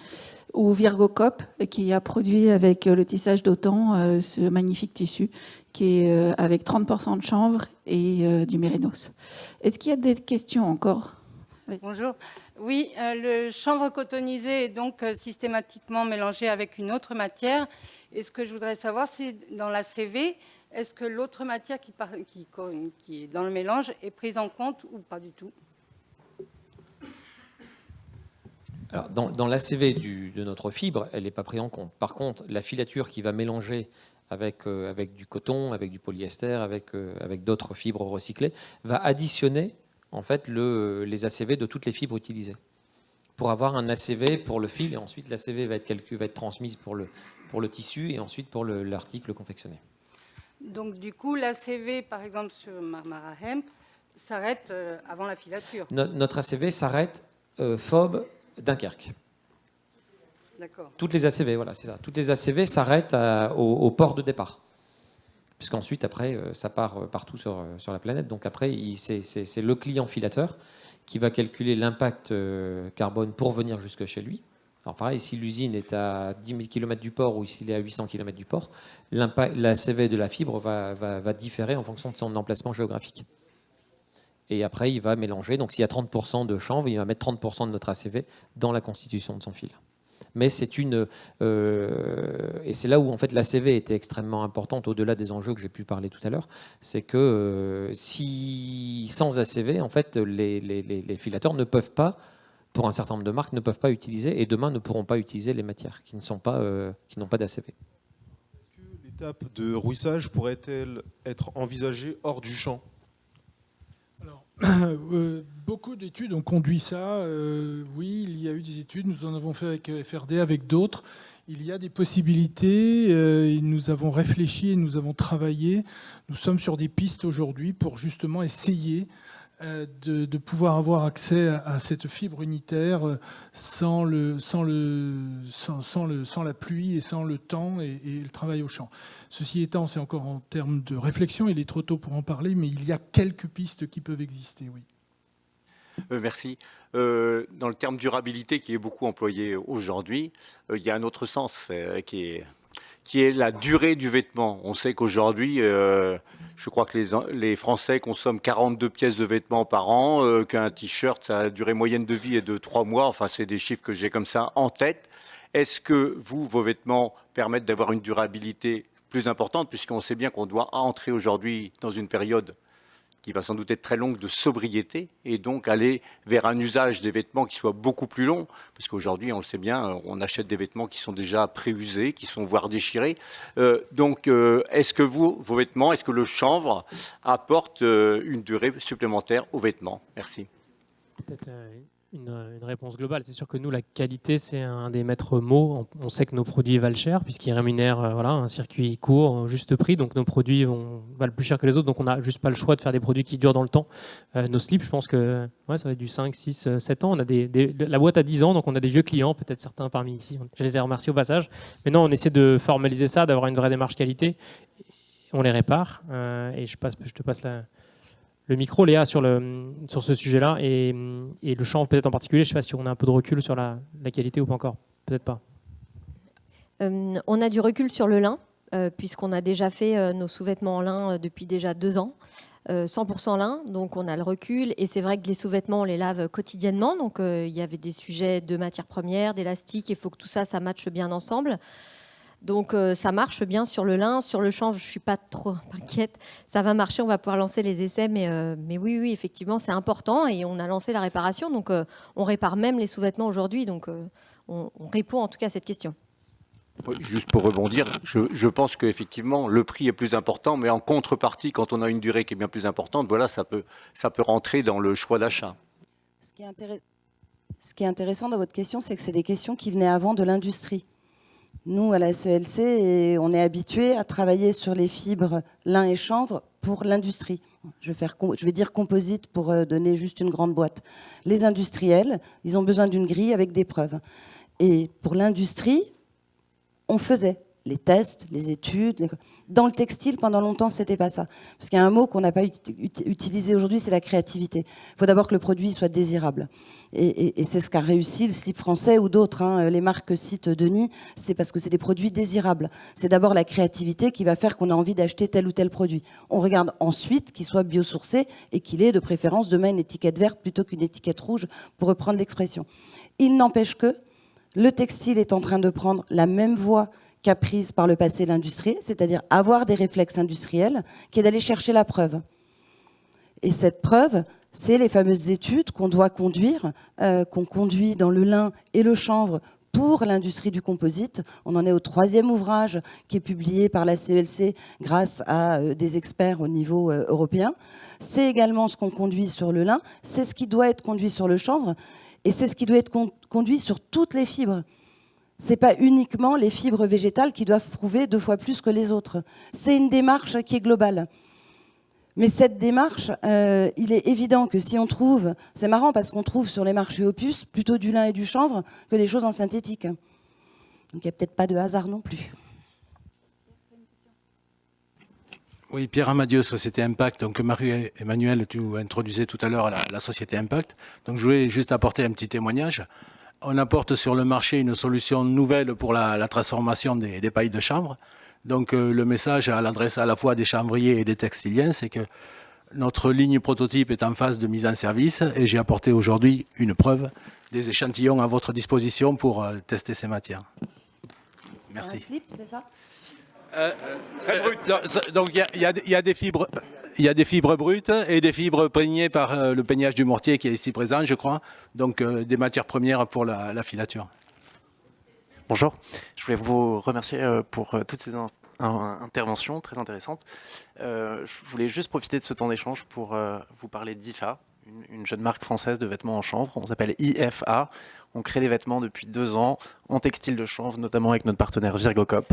ou Virgocop, qui a produit avec le tissage d'Autan ce magnifique tissu qui est avec 30% de chanvre et du mérinos. Est-ce qu'il y a des questions encore ? Oui. Bonjour. Oui, le chanvre cotonisé est donc systématiquement mélangé avec une autre matière. Et ce que je voudrais savoir, c'est dans la CV, est-ce que l'autre matière qui est dans le mélange est prise en compte ou pas du tout ? Alors, dans l'ACV de notre fibre, elle n'est pas prise en compte. Par contre, la filature qui va mélanger avec du coton, avec du polyester, avec d'autres fibres recyclées, va additionner en fait les ACV de toutes les fibres utilisées pour avoir un ACV pour le fil, et ensuite l'ACV va être transmise pour le tissu et ensuite pour l'article confectionné. Donc du coup, l'ACV, par exemple, sur Marmara Hemp, s'arrête avant la filature. Notre ACV s'arrête FOB Dunkerque. D'accord. Toutes les ACV, voilà, c'est ça. Toutes les ACV s'arrêtent au port de départ. Puisqu'ensuite, après, ça part partout sur la planète. Donc après, c'est le client filateur qui va calculer l'impact carbone pour venir jusque chez lui. Alors pareil, si l'usine est à 10 000 km du port ou s'il est à 800 km du port, l'ACV de la fibre va différer en fonction de son emplacement géographique. Et après, il va mélanger. Donc s'il y a 30% de chanvre, il va mettre 30% de notre ACV dans la constitution de son fil. Mais c'est et c'est là où en fait l'ACV était extrêmement importante au-delà des enjeux que j'ai pu parler tout à l'heure, c'est que sans ACV, en fait, les filateurs ne peuvent pas, pour un certain nombre de marques, ne peuvent pas utiliser et demain ne pourront pas utiliser les matières qui n'ont pas d'ACV. Est-ce que l'étape de rouissage pourrait-elle être envisagée hors du champ ? Alors, beaucoup d'études ont conduit ça. Oui, il y a eu des études, nous en avons fait avec FRD, avec d'autres. Il y a des possibilités, nous avons réfléchi et nous avons travaillé. Nous sommes sur des pistes aujourd'hui pour justement essayer de pouvoir avoir accès à cette fibre unitaire sans la pluie et sans le temps et le travail au champ. Ceci étant, c'est encore en termes de réflexion, il est trop tôt pour en parler, mais il y a quelques pistes qui peuvent exister, oui. Merci. Dans le terme durabilité qui est beaucoup employé aujourd'hui, il y a un autre sens qui est la durée du vêtement. On sait qu'aujourd'hui, je crois que les Français consomment 42 pièces de vêtements par an, qu'un t-shirt, sa durée moyenne de vie est de 3 mois. Enfin, c'est des chiffres que j'ai comme ça en tête. Est-ce que vos vêtements permettent d'avoir une durabilité plus importante, puisqu'on sait bien qu'on doit entrer aujourd'hui dans une période qui va sans doute être très longue de sobriété et donc aller vers un usage des vêtements qui soit beaucoup plus long, parce qu'aujourd'hui, on le sait bien, on achète des vêtements qui sont déjà préusés, qui sont voire déchirés. Est-ce que vos vêtements, est-ce que le chanvre apporte une durée supplémentaire aux vêtements ? Merci. Peut-être une réponse globale. C'est sûr que nous, la qualité, c'est un des maîtres mots. On sait que nos produits valent cher puisqu'ils rémunèrent un circuit court, juste prix. Donc nos produits valent plus cher que les autres. Donc on n'a juste pas le choix de faire des produits qui durent dans le temps. Nos slips, je pense que ça va être du 5, 6, 7 ans. On a la boîte a 10 ans, donc on a des vieux clients, peut-être certains parmi ici. Je les ai remerciés au passage. Mais non, on essaie de formaliser ça, d'avoir une vraie démarche qualité. On les répare. Et je te passe le micro, Léa, sur ce sujet-là, et le chanvre peut-être en particulier. Je ne sais pas si on a un peu de recul sur la qualité ou pas encore. Peut-être pas. On a du recul sur le lin, puisqu'on a déjà fait nos sous-vêtements en lin depuis déjà 2 ans. 100% lin, donc on a le recul. Et c'est vrai que les sous-vêtements, on les lave quotidiennement. Donc il y avait des sujets de matières premières, d'élastique. Il faut que tout ça, ça matche bien ensemble. Donc ça marche bien sur le lin. Sur le chanvre, je ne suis pas trop inquiète. Ça va marcher, on va pouvoir lancer les essais. Mais oui, effectivement, c'est important. Et on a lancé la réparation. Donc on répare même les sous-vêtements aujourd'hui. Donc on répond en tout cas à cette question. Juste pour rebondir, je pense qu'effectivement, le prix est plus important. Mais en contrepartie, quand on a une durée qui est bien plus importante, voilà, ça peut rentrer dans le choix d'achat. Ce qui est intéressant dans votre question, c'est que c'est des questions qui venaient avant de l'industrie. Nous, à la SELC, on est habitués à travailler sur les fibres lin et chanvre pour l'industrie. Je vais dire composite pour donner juste une grande boîte. Les industriels, ils ont besoin d'une grille avec des preuves. Et pour l'industrie, on faisait les tests, les études. Dans le textile, pendant longtemps, c'était pas ça. Parce qu'il y a un mot qu'on n'a pas utilisé aujourd'hui, c'est la créativité. Il faut d'abord que le produit soit désirable. Et c'est ce qu'a réussi le slip français ou d'autres. Les marques que cite Denis, c'est parce que c'est des produits désirables. C'est d'abord la créativité qui va faire qu'on a envie d'acheter tel ou tel produit. On regarde ensuite qu'il soit biosourcé et qu'il ait de préférence demain une étiquette verte plutôt qu'une étiquette rouge, pour reprendre l'expression. Il n'empêche que le textile est en train de prendre la même voie qu'a prise par le passé l'industrie, c'est-à-dire avoir des réflexes industriels, qui est d'aller chercher la preuve. Et cette preuve, c'est les fameuses études qu'on doit conduire, qu'on conduit dans le lin et le chanvre pour l'industrie du composite. On en est au 3e ouvrage qui est publié par la CELC grâce à des experts au niveau européen. C'est également ce qu'on conduit sur le lin, c'est ce qui doit être conduit sur le chanvre et c'est ce qui doit être conduit sur toutes les fibres. Ce n'est pas uniquement les fibres végétales qui doivent prouver 2 fois plus que les autres. C'est une démarche qui est globale. Mais cette démarche, il est évident que si on trouve... C'est marrant parce qu'on trouve sur les marchés opus plutôt du lin et du chanvre que des choses en synthétique. Donc il n'y a peut-être pas de hasard non plus. Oui, Pierre Amadieu, Société Impact. Donc Marie-Emmanuelle, tu introduisais tout à l'heure la Société Impact. Donc je voulais juste apporter un petit témoignage. On apporte sur le marché une solution nouvelle pour la transformation des pailles de chanvre. Donc le message à l'adresse à la fois des chanvriers et des textiliens, c'est que notre ligne prototype est en phase de mise en service et j'ai apporté aujourd'hui une preuve des échantillons à votre disposition pour tester ces matières. Merci. C'est un slip, c'est ça ? Donc il y a des fibres. Il y a des fibres brutes et des fibres peignées par le peignage du mortier qui est ici présent, je crois. Donc des matières premières pour la filature. Bonjour, je voulais vous remercier pour toutes ces interventions très intéressantes. Je voulais juste profiter de ce temps d'échange pour vous parler d'IFA, une jeune marque française de vêtements en chanvre. On s'appelle IFA. On crée les vêtements depuis 2 ans en textile de chanvre, notamment avec notre partenaire Virgocop.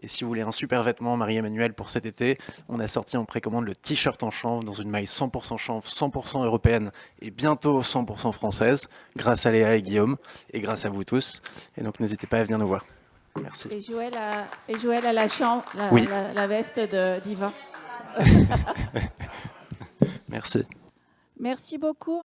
Et si vous voulez un super vêtement Marie-Emmanuelle pour cet été, on a sorti en précommande le t-shirt en chanvre dans une maille 100% chanvre, 100% européenne et bientôt 100% française, grâce à Léa et Guillaume et grâce à vous tous. Et donc n'hésitez pas à venir nous voir. Merci. Et Joël a la chambre, oui. la veste d'Iva. Merci. Merci beaucoup.